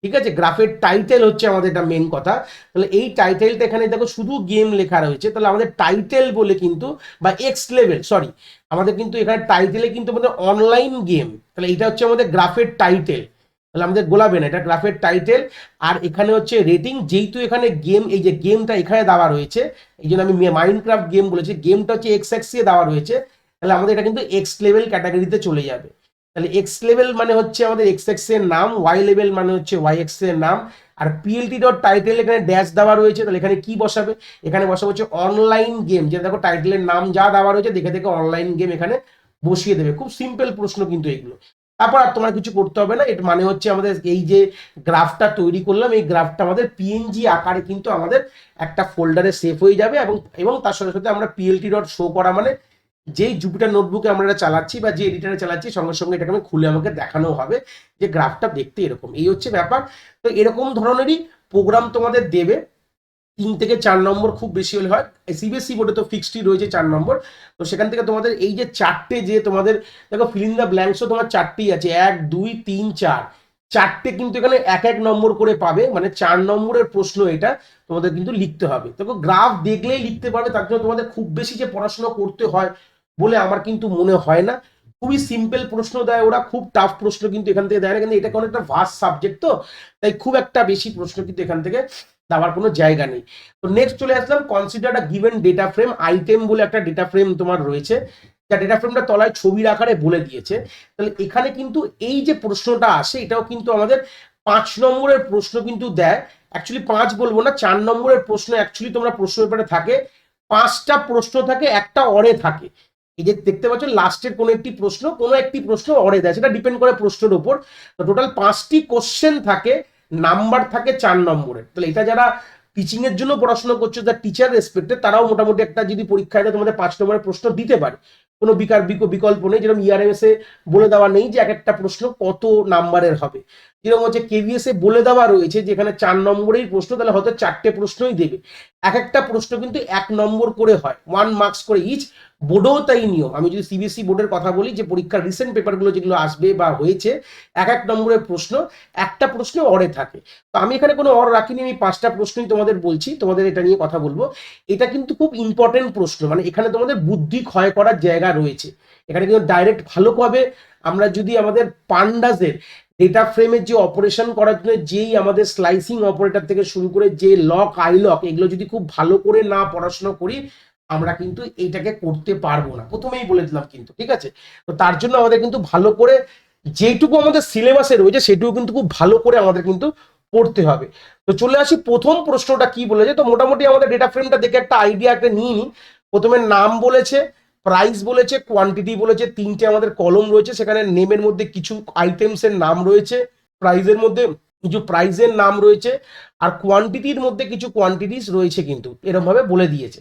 ঠিক আছে, গ্রাফের টাইটেল হচ্ছে আমাদের এটা মেন কথা। তাহলে এই টাইটেলটা এখানে দেখো শুধু গেম লেখা রয়েছে, তাহলে আমাদের টাইটেল বলে কিন্তু, বা এক্স লেভেল সরি, আমাদের কিন্তু এখানে টাইটেলে কিন্তু আমাদের অনলাইন গেম, তাহলে এটা হচ্ছে আমাদের গ্রাফের টাইটেল। তাহলে আমাদের গোলাবে না, এটা গ্রাফের টাইটেল। আর এখানে হচ্ছে রেটিং, যেহেতু এখানে গেম, এই যে গেমটা এখানে দেওয়া রয়েছে, এই জন্য আমি মাইনক্রাফট গেম বলেছি, গেমটা হচ্ছে এক্স অ্যাক্সিসে দেওয়া রয়েছে, তাহলে আমাদের এটা কিন্তু এক্স লেভেল ক্যাটাগরিতে চলে যাবে। তাহলে এক্স লেভেল মানে হচ্ছে আমাদের এক্স এক্স এর নাম, ওয়াই লেভেল মানে হচ্ছে ওয়াই এক্স এর নাম। আর পিএলটি ডট টাইটেল এখানে ড্যাশ দেওয়া রয়েছে, তাহলে এখানে কি বসাবে, এখানে বসাবে হচ্ছে অনলাইন গেম, যেটা দেখো টাইটেলের নাম যা দেওয়া রয়েছে দেখে দেখে অনলাইন গেম এখানে বসিয়ে দেবে। খুব সিম্পল প্রশ্ন কিন্তু এগুলো। তারপর আর তোমার কিছু করতে হবে না। এটা মানে হচ্ছে আমাদের এই যে গ্রাফটা তৈরি করলাম, এই গ্রাফটা আমাদের পিএনজি আকারে কিন্তু আমাদের একটা ফোল্ডারে সেভ হয়ে যাবে, এবং এবং তার সাথে সাথে আমরা পিএলটি ডট শো করা মানে যেই জুপিটার নোটবুকে আমরা এটা চালাচ্ছি বা যে এডিটারে চালাচ্ছি, সঙ্গে সঙ্গে এটাকে আমি খুলে আমাকে দেখানো হবে যে গ্রাফটা দেখতে এরকম, এই হচ্ছে ব্যাপার। তো এরকম ধরনেরই প্রোগ্রাম তোমাদের দেবে। 3 থেকে 4 নম্বর খুব বেশি হলে হয়, সিবিএসসি বোর্ডে তো ফিক্সডই রয়েছে 4 নম্বর। তো সেখান থেকে তোমাদের এই যে চারটে, যে তোমাদের দেখো ফিল ইন দ্য ব্ল্যাঙ্কসও তোমার চারটেই আছে, 1 2 3 4, চারটে কিন্তু এখানে 1 1 নম্বর করে পাবে, মানে 4 নম্বরের প্রশ্ন এটা তোমাদের কিন্তু লিখতে হবে। দেখো গ্রাফ দেখলেই লিখতে পারবে, তার জন্য তোমাদের খুব বেশি যে পড়াশোনা করতে হয় বলে আমার কিন্তু মনে হয় না। খুবই সিম্পল প্রশ্ন দেয় ওরা, খুব টাফ প্রশ্ন কিন্তু এখান থেকে দেয় না, কিন্তু এটা অনেকটা ভাস্ট সাবজেক্ট, তো তাই খুব একটা বেশি প্রশ্ন কিন্তু এখান থেকে দেওয়ার কোনো জায়গা নেই। তো নেক্সট চলে আসলাম, consider a given data frame. Item বলে একটা ডেটা ফ্রেম তোমার রয়েছে, যা ডেটা ফ্রেমটা তলায় ছবির আকারে বলে দিয়েছে। তাহলে এখানে কিন্তু এই যে প্রশ্নটা আসে, এটাও কিন্তু আমাদের 5 নম্বরের প্রশ্ন কিন্তু দেয়। অ্যাকচুয়ালি 5 বলবো না, 4 নম্বরের প্রশ্ন অ্যাকচুয়ালি তোমরা প্রশ্ন পেপারে থাকে। 5টা প্রশ্ন থাকে, একটা অরে থাকে। এই যে দেখতে পাচ্ছ লাস্টের কোনো একটি প্রশ্ন অরে দেয়, সেটা ডিপেন্ড করে প্রশ্নের উপর। তো টোটাল 5টি কোশ্চেন থাকে, নাম্বার থাকে 4 নম্বরের। তাহলে এটা যারা টিচিং এর জন্য পড়াশোনা করছো, যারা টিচার রেসপেক্টে, তারাও মোটামুটি একটা যদি পরীক্ষায় দেয় তোমাদের 5 নম্বরের প্রশ্ন দিতে পারে, কোনো বিকল্প নেই। যেরকম ইআরএমএস এ বলে দেওয়া নেই যে এক একটা প্রশ্ন কত নাম্বারের হবে, যেরকম হচ্ছে কেভিএস এ বলে দেওয়া রয়েছে যেখানে 4 নম্বরের প্রশ্ন, তাহলে হয়তো 4টে প্রশ্নই দেবে। এক একটা প্রশ্ন কিন্তু 1 নম্বর করে হয়, 1 মার্কস করে ইচ। বোর্ডেও তাই নিয়ম। আমি যদি সিবিএসসি বোর্ডের কথা বলি, যে পরীক্ষার রিসেন্ট পেপারগুলো যেগুলো আসবে বা হয়েছে, 1 নম্বরের প্রশ্ন, একটা প্রশ্ন অরে থাকে। তো আমি এখানে কোনো অর রাখিনি, আমি 5টা প্রশ্নই তোমাদের বলছি, তোমাদের এটা নিয়ে কথা বলবো। এটা কিন্তু খুব ইম্পর্টেন্ট প্রশ্ন, মানে এখানে তোমাদের বুদ্ধি ক্ষয় করার জায়গা রয়েছে। এখানে কিন্তু ডাইরেক্ট ভালোভাবে আমরা যদি আমাদের পান্ডাসের ডেটা ফ্রেমের যে অপারেশন করার জন্য যেই আমাদের স্লাইসিং অপারেটর থেকে শুরু করে যে লক আইলক, এগুলো যদি খুব ভালো করে না পড়াশোনা করি, আমরা কিন্তু এইটাকে করতে পারবো না, প্রথমেই বলে দিলাম কিন্তু, ঠিক আছে। তো তার জন্য আমাদের কিন্তু ভালো করে যেটুকু আমাদের সিলেবাসে রয়েছে সেটুকু কিন্তু খুব ভালো করে আমাদের কিন্তু পড়তে হবে। তো চলে আসি প্রথম প্রশ্নটা কি বলেছে। তো মোটামুটি আমাদের ডেটা ফ্রেমটা দেখে একটা আইডিয়া একটা নিয়ে নিই। প্রথমে নাম বলেছে, প্রাইস বলেছে, কোয়ান্টিটি বলেছে, 3টে আমাদের কলম রয়েছে, সেখানে নেমের মধ্যে কিছু আইটেমস এর নাম রয়েছে, প্রাইজের মধ্যে কিছু প্রাইজের নাম রয়েছে, আর কোয়ান্টিটির মধ্যে কিছু কোয়ান্টিটিস রয়েছে, কিন্তু এরকম ভাবে বলে দিয়েছে।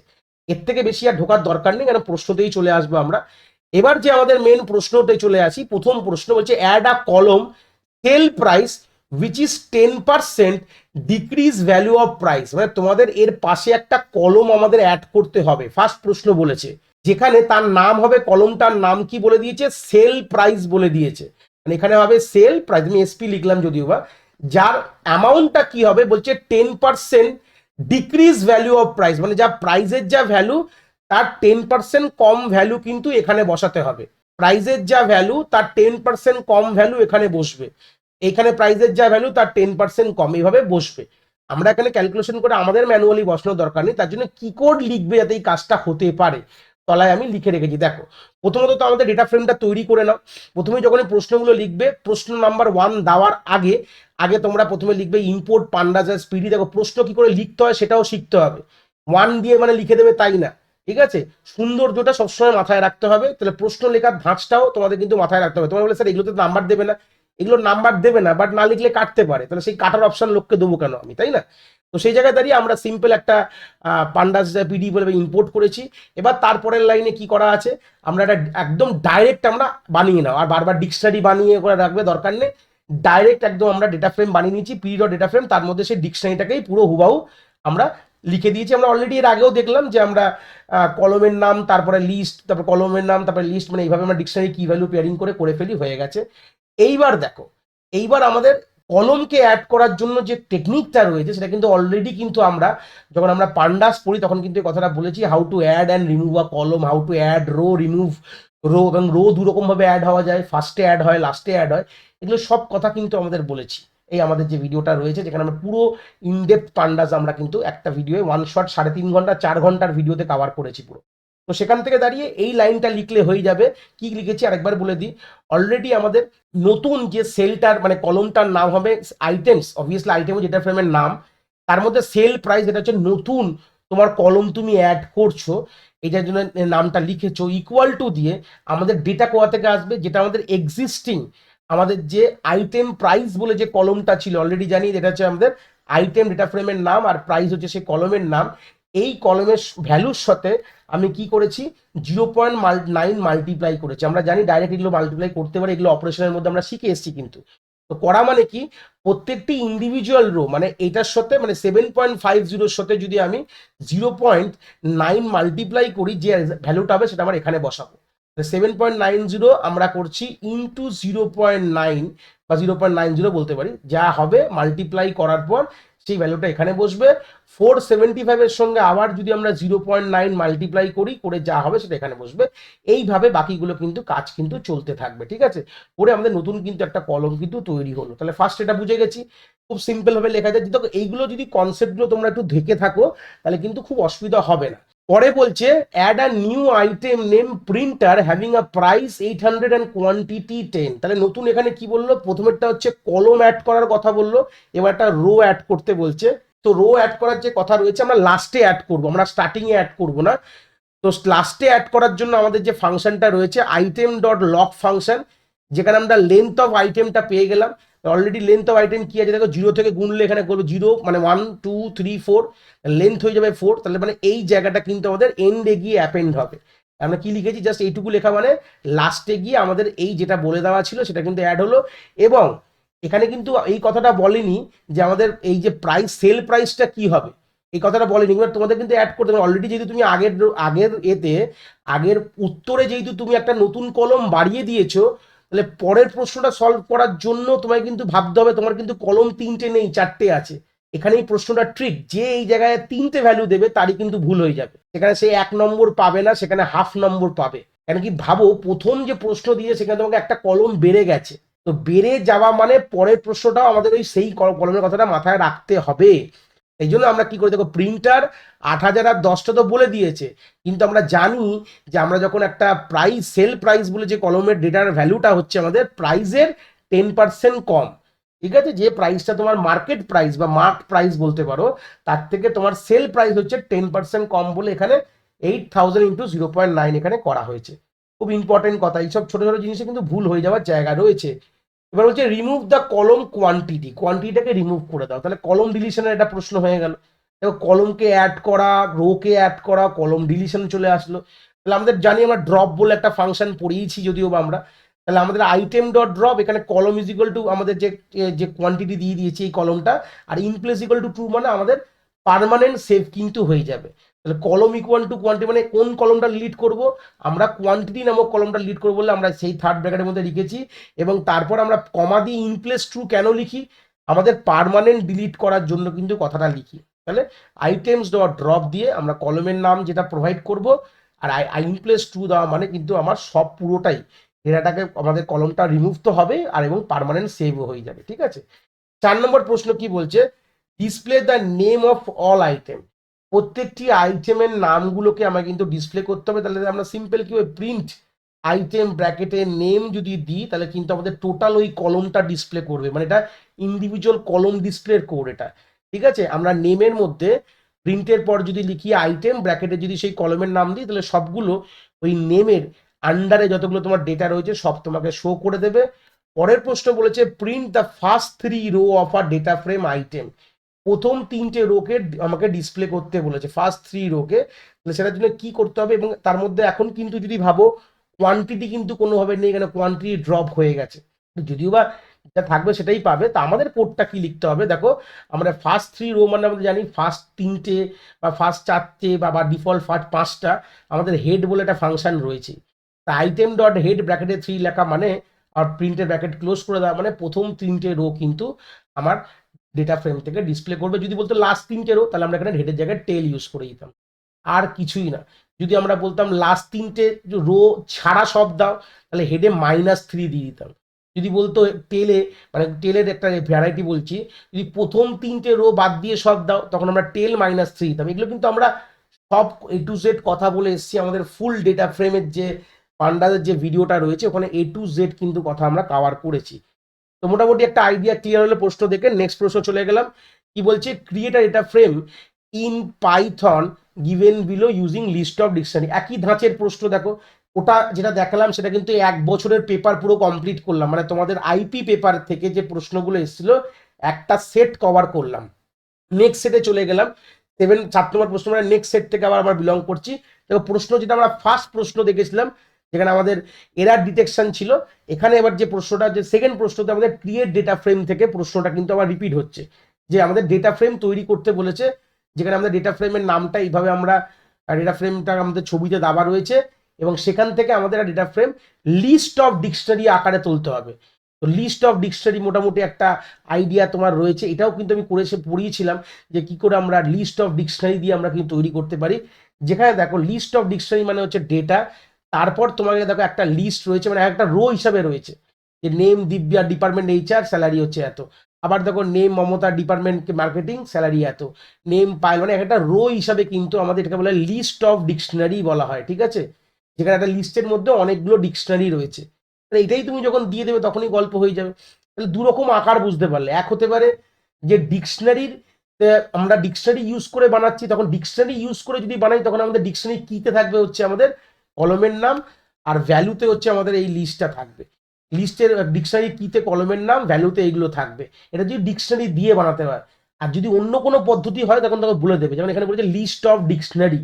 এর থেকে বেশি আর ঢোকার দরকার নেই, কারণ প্রশ্নতেই চলে আসবো আমরা। এবার যে আমাদের মেন প্রশ্নতে চলে আসি, প্রথম প্রশ্ন বলছে add a column sale price which is 10% decrease value of price, মানে তোমাদের এর পাশে একটা কলম আমাদের অ্যাড করতে হবে। ফার্স্ট প্রশ্ন বলেছে, যেখানে তার নাম হবে, কলমটার নাম কি বলে দিয়েছে, সেল প্রাইস বলে দিয়েছে, মানে এখানে হবে সেল প্রাইস, আমি এসপি লিখলাম যদিও বা, যার অ্যামাউন্টটা কি হবে বলছে 10% ডিক্রিজ ভ্যালু অফ প্রাইস, মানে যা প্রাইসের যা ভ্যালু তার 10% কম ভ্যালু কিন্তু এখানে বসাতে হবে। প্রাইজের যা ভ্যালু তার 10% কম ভ্যালু এখানে বসবে, এখানে প্রাইজের যা ভ্যালু তার 10% কম, এইভাবে বসবে। আমরা এখানে ক্যালকুলেশন করে আমাদের ম্যানুয়ালি বসানোর দরকার নেই, তার জন্য কি কোড লিখবে যাতে এই কাজটা হতে পারে তলায় আমি লিখে রেখেছি। দেখো প্রথমত তো আমাদের ডেটা ফ্রেমটা তৈরি করে নাও। প্রথমে যখন প্রশ্নগুলো লিখবে, প্রশ্ন নাম্বার 1 দেওয়ার আগে আগে তোমরা প্রথমে লিখবে ইম্পোর্ট পান্ডাস অ্যাজ পিডি। দেখো প্রশ্ন কি করে লিখতে হয় সেটাও শিখতে হবে, 1 দিয়ে মানে লিখে দেবে তাই না, ঠিক আছে? সৌন্দর্যটা সবসময় মাথায় রাখতে হবে। তাহলে প্রশ্ন লেখার ধাঁচটাও তোমাদের কিন্তু মাথায় রাখতে হবে। তোমরা বলে স্যার এগুলোতে নাম্বার দেবে না, এগুলো নাম্বার দেবে না, বাট না লিখলে কাটতে পারে, তাহলে সেই কাটার অপশন লোককে দেবো কেন আমি, তাই না? তো সেই জায়গায় দাঁড়িয়ে আমরা সিম্পল একটা পান্ডাস পিডি বলে ইম্পোর্ট করেছি। এবার তারপরের লাইনে কি করা আছে, আমরা এটা একদম ডাইরেক্ট আমরা বানিয়ে নাও, আর বারবার ডিকশনারি বানিয়ে করে রাখবে দরকার নেই। ডাইরেক্ট একদম আমরা ডেটা ফ্রেম বানিয়ে নিয়েছি, পিডি ডট ডেটা ফ্রেম, তার মধ্যে সেই ডিকশনারিটাকেই পুরো হুবাহু আমরা লিখে দিয়েছি। আমরা অলরেডি এর আগেও দেখলাম যে আমরা কলমের নাম, তারপরে লিস্ট, তারপর কলমের নাম, তারপরে লিস্ট, মানে এইভাবে আমরা ডিকশনারি কি ভ্যালু পেয়ারিং করে ফেলি, হয়ে গেছে। এইবার দেখো, এইবার আমাদের কলমকে অ্যাড করার জন্য যে টেকনিকটা রয়েছে সেটা কিন্তু অলরেডি কিন্তু আমরা যখন আমরা পান্ডাস পড়ি তখন কিন্তু এই কথাটা বলেছি, how to add and remove a column, how to add row, remove row, এবং রো দুরকম ভাবে অ্যাড হওয়া যায়, ফার্স্টে অ্যাড হয়, লাস্টে অ্যাড হয়, এগুলো সব কথা কিন্তু আমাদের বলেছি এই আমাদের যে ভিডিওটা রয়েছে, যেখানে আমরা পুরো ইনডেপথ পান্ডাস আমরা কিন্তু একটা ভিডিও ওয়ান শট 3.5 ঘন্টা 4 ঘন্টার ভিডিওতে কভার করেছি পুরো। তো সেখান থেকে দাঁড়িয়ে এই লাইনটা লিখলে হয়ে যাবে। কি লিখেছি আরেকবার বলে দিই, অলরেডি আমাদের নতুন যে সেলটার মানে কলমটার নাম হবে আইটেমস, অবভিয়াসলি আইটেম যেটা ফ্রেমের নাম, তার মধ্যে সেল প্রাইস এটা হচ্ছে নতুন তোমার কলম তুমি অ্যাড করছো, এটার জন্য নামটা লিখেছো, ইকুয়াল টু দিয়ে আমাদের ডেটা কোথা থেকে আসবে, যেটা আমাদের এক্সিস্টিং আমাদের যে আইটেম প্রাইস বলে যে কলমটা ছিল, অলরেডি জানি এটা হচ্ছে আমাদের আইটেম ডেটা ফ্রেমের নাম, আর প্রাইস হচ্ছে সেই কলমের নাম। এই কলমের ভ্যালুর সাথে আমি কি করেছি, 0.9 মাল্টিপ্লাই করেছি। আমরা জানি ডাইরেক্ট এগুলো মাল্টিপ্লাই করতে পারি, এগুলো অপারেশনের মধ্যে আমরা শিখে এসেছি কিন্তু। তো করা মানে কি, প্রত্যেকটি ইন্ডিভিজুয়াল রো মানে এটার সাথে মানে 7.50 সাথে যদি আমি 0.9 মাল্টিপ্লাই করি, যে ভ্যালুটা হবে সেটা আমার এখানে বসাবো। 7.90 আমরা করছি ইন্টু 0.9 বা 0.90 বলতে পারি, যা হবে মাল্টিপ্লাই করার পর সেই ভ্যালুটা এখানে বসবে। 475 এর সঙ্গে আবার যদি আমরা 0.9 মাল্টিপ্লাই করি, করে যা হবে সেটা এখানে বসবে। এইভাবে বাকিগুলো কিন্তু কাজ কিন্তু চলতে থাকবে, ঠিক আছে? করে আমাদের নতুন কিন্তু একটা কলম কিন্তু তৈরি হলো। তাহলে ফার্স্ট এটা বুঝে গেছি, খুব সিম্পল ভাবে লেখা যায়। দেখো এইগুলো যদি কনসেপ্টগুলো তোমরা একটু দেখে থাকো তাহলে কিন্তু খুব অসুবিধা হবে না। পরে বলছে add a new item name printer having a price 800 and quantity 10। তাহলে নতুন এখানে কি বললো, প্রথমেরটা হচ্ছে কলম অ্যাড করার কথা বললো, এবার একটা রো অ্যাড করতে বলছে। তো রো অ্যাড করার যে কথা রয়েছে আমরা লাস্টে অ্যাড করবো, আমরা স্টার্টিং এ অ্যাড করবো না। তো লাস্টে অ্যাড করার জন্য আমাদের যে ফাংশনটা রয়েছে আইটেম ডট লক ফাংশন, যেখানে আমরা লেন্থ অফ আইটেমটা পেয়ে গেলাম। অলরেডি লেন্থ অফ আইটেম কি আছে দেখো, 0 থেকে গুনলে এখানে করবো 0 মানে 1 2 3 4, লেন্থ হয়ে যাবে 4। তাহলে মানে এই জায়গাটা কিন্তু আমাদের এন্ডে গিয়ে অ্যাপেন্ড হবে। আমরা কি লিখেছি, জাস্ট এইটুকু লেখা মানে লাস্টে গিয়ে আমাদের এই যেটা বলে দেওয়া ছিল সেটা কিন্তু অ্যাড হলো। এবং এখানে কিন্তু এই কথাটা বলেনি যে আমাদের এই যে প্রাইস সেল প্রাইসটা কি হবে, এই কথাটা বলেনি। এবার তোমাদের কিন্তু অ্যাড করতে হবে অলরেডি, যেহেতু তুমি আগের আগের এতে আগের উত্তরে যেহেতু তুমি একটা নতুন কলম বাড়িয়ে দিয়েছো, তাহলে পরের প্রশ্নটা সলভ করার জন্য তোমায় কিন্তু ভাবতে হবে তোমার কিন্তু কলম 3টে নেই, 4টে আছে। এখানে এই প্রশ্নটা ট্রিক, যে এই জায়গায় 3টে ভ্যালু দেবে তারই কিন্তু ভুল হয়ে যাবে, সেখানে সে 1 নম্বর পাবে না, সেখানে হাফ নম্বর পাবে। কেন কি ভাবো, প্রথম যে প্রশ্ন দিয়ে সেখানে তোমাকে একটা কলম বেড়ে গেছে, তো বেড়ে যাওয়া মানে পরের প্রশ্নটাও আমাদের ওই সেই কলমের কথাটা মাথায় রাখতে হবে। এই জন্য আমরা কি করে, দেখো প্রিন্টার 8000 আর 10টা তো বলে দিয়েছে, কিন্তু আমরা জানি যে আমরা যখন একটা প্রাইস সেল প্রাইস বলে যে কলমের ডেটার ভ্যালুটা হচ্ছে আমাদের প্রাইসের 10% কম, ঠিক আছে? যে প্রাইসটা তোমার মার্কেট প্রাইস বা মার্ক প্রাইস বলতে পারো, তার থেকে তোমার সেল প্রাইস হচ্ছে 10% কম বলে এখানে 8000 ইন্টু 0.9 এখানে করা হয়েছে। খুব ইম্পর্টেন্ট কথা, এইসব ছোট ছোট জিনিসে কিন্তু ভুল হয়ে যাওয়ার জায়গা রয়েছে। এবার হচ্ছে রিমুভ দ্য কলম কোয়ান্টিটি, কোয়ান্টিটিটাকে রিমুভ করে দাও। তাহলে কলম ডিলিশনের একটা প্রশ্ন হয়ে গেল। দেখো কলমকে অ্যাড করা, রোকে অ্যাড করা, কলম ডিলিশন চলে আসলো। তাহলে আমাদের জানি আমরা ড্রপ বলে একটা ফাংশন পড়িয়েছি যদিও বা আমরা, তাহলে আমাদের আইটেম ডট ড্রপ, এখানে কলম ইজ ইকুয়াল টু আমাদের যে যে কোয়ান্টিটি দিয়ে দিয়েছি এই কলমটা, আর in place equal to true মানে আমাদের পার্মানেন্ট সেভ কিন্তু হয়ে যাবে। তাহলে কলম ইকুয়াল টু কোয়ান্টিটি মানে কোন কলমটা লিড করব, আমরা কোয়ান্টিটি নামক কলমটা লিড করবো বলে আমরা সেই থার্ড ব্র্যাকেটের মধ্যে লিখেছি। এবং তারপর আমরা কমা দিয়ে ইন প্লেস ট্রু কেন লিখি, আমাদের পার্মানেন্ট ডিলিট করার জন্য কিন্তু কথাটা লিখি। তাহলে আইটেমস ডট ড্রপ দিয়ে আমরা কলমের নাম যেটা প্রোভাইড করব, আর আই ইমপ্লেস ট্রু দেওয়া মানে কিন্তু আমার সব পুরোটাই ডেটাটাকে আমাদের কলমটা রিমুভ তো হবে আর এবং পার্মানেন্ট সেভও হয়ে যাবে। ঠিক আছে, 4 নম্বর প্রশ্ন কি বলছে, display the name of all item. প্রত্যেকটি আইটেমের নামগুলোকে আমাকে কিন্তু ডিসপ্লে করতে হবে। তাহলে আমরা সিম্পল কি প্রিন্ট আইটেম ব্র্যাকেটে নেম যদি দিই তাহলে কিন্তু আমাদের টোটাল ওই কলমটা ডিসপ্লে করবে, মানে এটা ইন্ডিভিজুয়াল কলম ডিসপ্লের কোড এটা। ঠিক আছে, আমরা নেমের মধ্যে প্রিন্টের পর যদি লিখি আইটেম ব্র্যাকেটে যদি সেই কলমের নাম দিই তাহলে সবগুলো ওই নেমের আন্ডারে যতগুলো তোমার ডেটা রয়েছে সব তোমাকে শো করে দেবে। পরের প্রশ্ন বলেছে print the first 3 row of a data frame item. প্রথম 3টে রোকে আমাকে ডিসপ্লে করতে বলেছে, ফার্স্ট 3 রোকে। তাহলে সেটার জন্য কি করতে হবে, এবং তার মধ্যে এখন কিন্তু যদি ভাবো কোয়ান্টিটি কিন্তু কোনোভাবে নেই, কেন কোয়ান্টিটি ড্রপ হয়ে গেছে, যদিও বা যেটা থাকবে সেটাই পাবে। তা আমাদের কোডটা কি লিখতে হবে, দেখো আমরা ফার্স্ট 3 রো মানে আমরা জানি ফার্স্ট 3টে বা ফার্স্ট 4টে বা ডিফল্ট ফার্স্ট 5টা আমাদের হেড বলে একটা ফাংশন রয়েছে। তা আইটেম ডট হেড ব্র্যাকেটে 3 লেখা মানে আর প্রিন্টের ব্র্যাকেট ক্লোজ করে দেওয়া মানে প্রথম 3টে রো কিন্তু আমার ডেটা ফ্রেম থেকে ডিসপ্লে করবে। যদি বলতো লাস্ট 3টে রো তাহলে আমরা এখানে হেডের জায়গায় টেল ইউজ করে দিতাম, আর কিছুই না। যদি আমরা বলতাম লাস্ট 3টে রো ছাড়া সব দাও তাহলে হেডে -3 দিয়ে দিতাম। যদি বলতো টেলে, মানে টেলের একটা ভ্যারাইটি বলছি, যদি প্রথম 3টে রো বাদ দিয়ে সব দাও তখন আমরা টেল -3 দিতাম। এগুলো কিন্তু আমরা সব A to Z কথা বলে এসেছি, আমাদের ফুল ডেটা ফ্রেমের যে পান্ডাদের যে ভিডিওটা রয়েছে ওখানে A to Z কিন্তু কথা আমরা কভার করেছি। তো মোটামুটি একটা আইডিয়া ক্লিয়ার হলে প্রশ্ন দেখে নেক্সট প্রশ্ন চলে গেলাম। কি বলছে, create a data frame in Python given below using list of dictionary. একই ধাঁচের প্রশ্ন দেখো, ওটা যেটা দেখালাম সেটা কিন্তু 1 বছরের পেপার পুরো কমপ্লিট করলাম, মানে তোমাদের আইপি পেপার থেকে যে প্রশ্নগুলো এসেছিল একটা সেট কভার করলাম। নেক্সট সেটে চলে গেলাম, 4 নম্বর প্রশ্ন, মানে নেক্সট সেট থেকে আবার আমরা বিলং করছি। দেখো প্রশ্ন যেটা আমরা ফার্স্ট প্রশ্ন দেখেছিলাম যেখানে আমাদের এরার ডিটেকশন ছিল, এখানে এবার যে প্রশ্নটা, যে সেকেন্ড প্রশ্নতে আমাদের ক্রিয়েট ডেটা ফ্রেম থেকে প্রশ্নটা কিন্তু আবার রিপিট হচ্ছে, যে আমাদের ডেটা ফ্রেম তৈরি করতে বলেছে, যেখানে আমাদের ডেটা ফ্রেমের নামটা এইভাবে আমরা ডেটা ফ্রেমটা আমাদের ছবিতে দেওয়া রয়েছে, এবং সেখান থেকে আমাদের data frame list of dictionary আকারে তুলতে হবে। তো লিস্ট অফ ডিকশনারি মোটামুটি একটা আইডিয়া তোমার রয়েছে, এটাও কিন্তু আমি পড়িয়েছিলাম যে কি করে আমরা লিস্ট অফ ডিকশনারি দিয়ে আমরা কিন্তু তৈরি করতে পারি। যেখানে দেখো লিস্ট অফ ডিকশনারি মানে হচ্ছে ডেটা, তারপর তোমাকে দেখো একটা লিস্ট রয়েছে, মানে একটা রো হিসাবে রয়েছে, যে name Divya department HR salary হচ্ছে এত, আবার দেখো name Mamata department marketing salary এত, নেম পাইল, মানে একটা রো হিসাবে কিন্তু আমাদের এটাকে বলে লিস্ট অফ ডিকশনারি বলা হয়। ঠিক আছে, যেখানে একটা লিস্টের মধ্যে অনেকগুলো ডিকশনারি রয়েছে, এটাই তুমি যখন দিয়ে দেবে তখনই গল্প হয়ে যাবে। তাহলে দুরকম আকার বুঝতে পারলে, এক হতে পারে যে ডিকশনারির আমরা ডিকশনারি ইউজ করে বানাচ্ছি, তখন ডিকশনারি ইউজ করে যদি বানাই তখন আমাদের ডিকশনারি কিতে থাকবে হচ্ছে আমাদের কলমের নাম, আর ভ্যালুতে হচ্ছে আমাদের এই লিস্টটা থাকবে। লিস্টের ডিকশনারি কিতে কলমের নাম, ভ্যালুতে এইগুলো থাকবে। এটা যদি ডিকশনারি দিয়ে বানাতে হয়, আর যদি অন্য কোনো পদ্ধতি হয় তখন তোকে বলে দেবে, যেমন এখানে বলেছে লিস্ট অফ ডিকশনারি,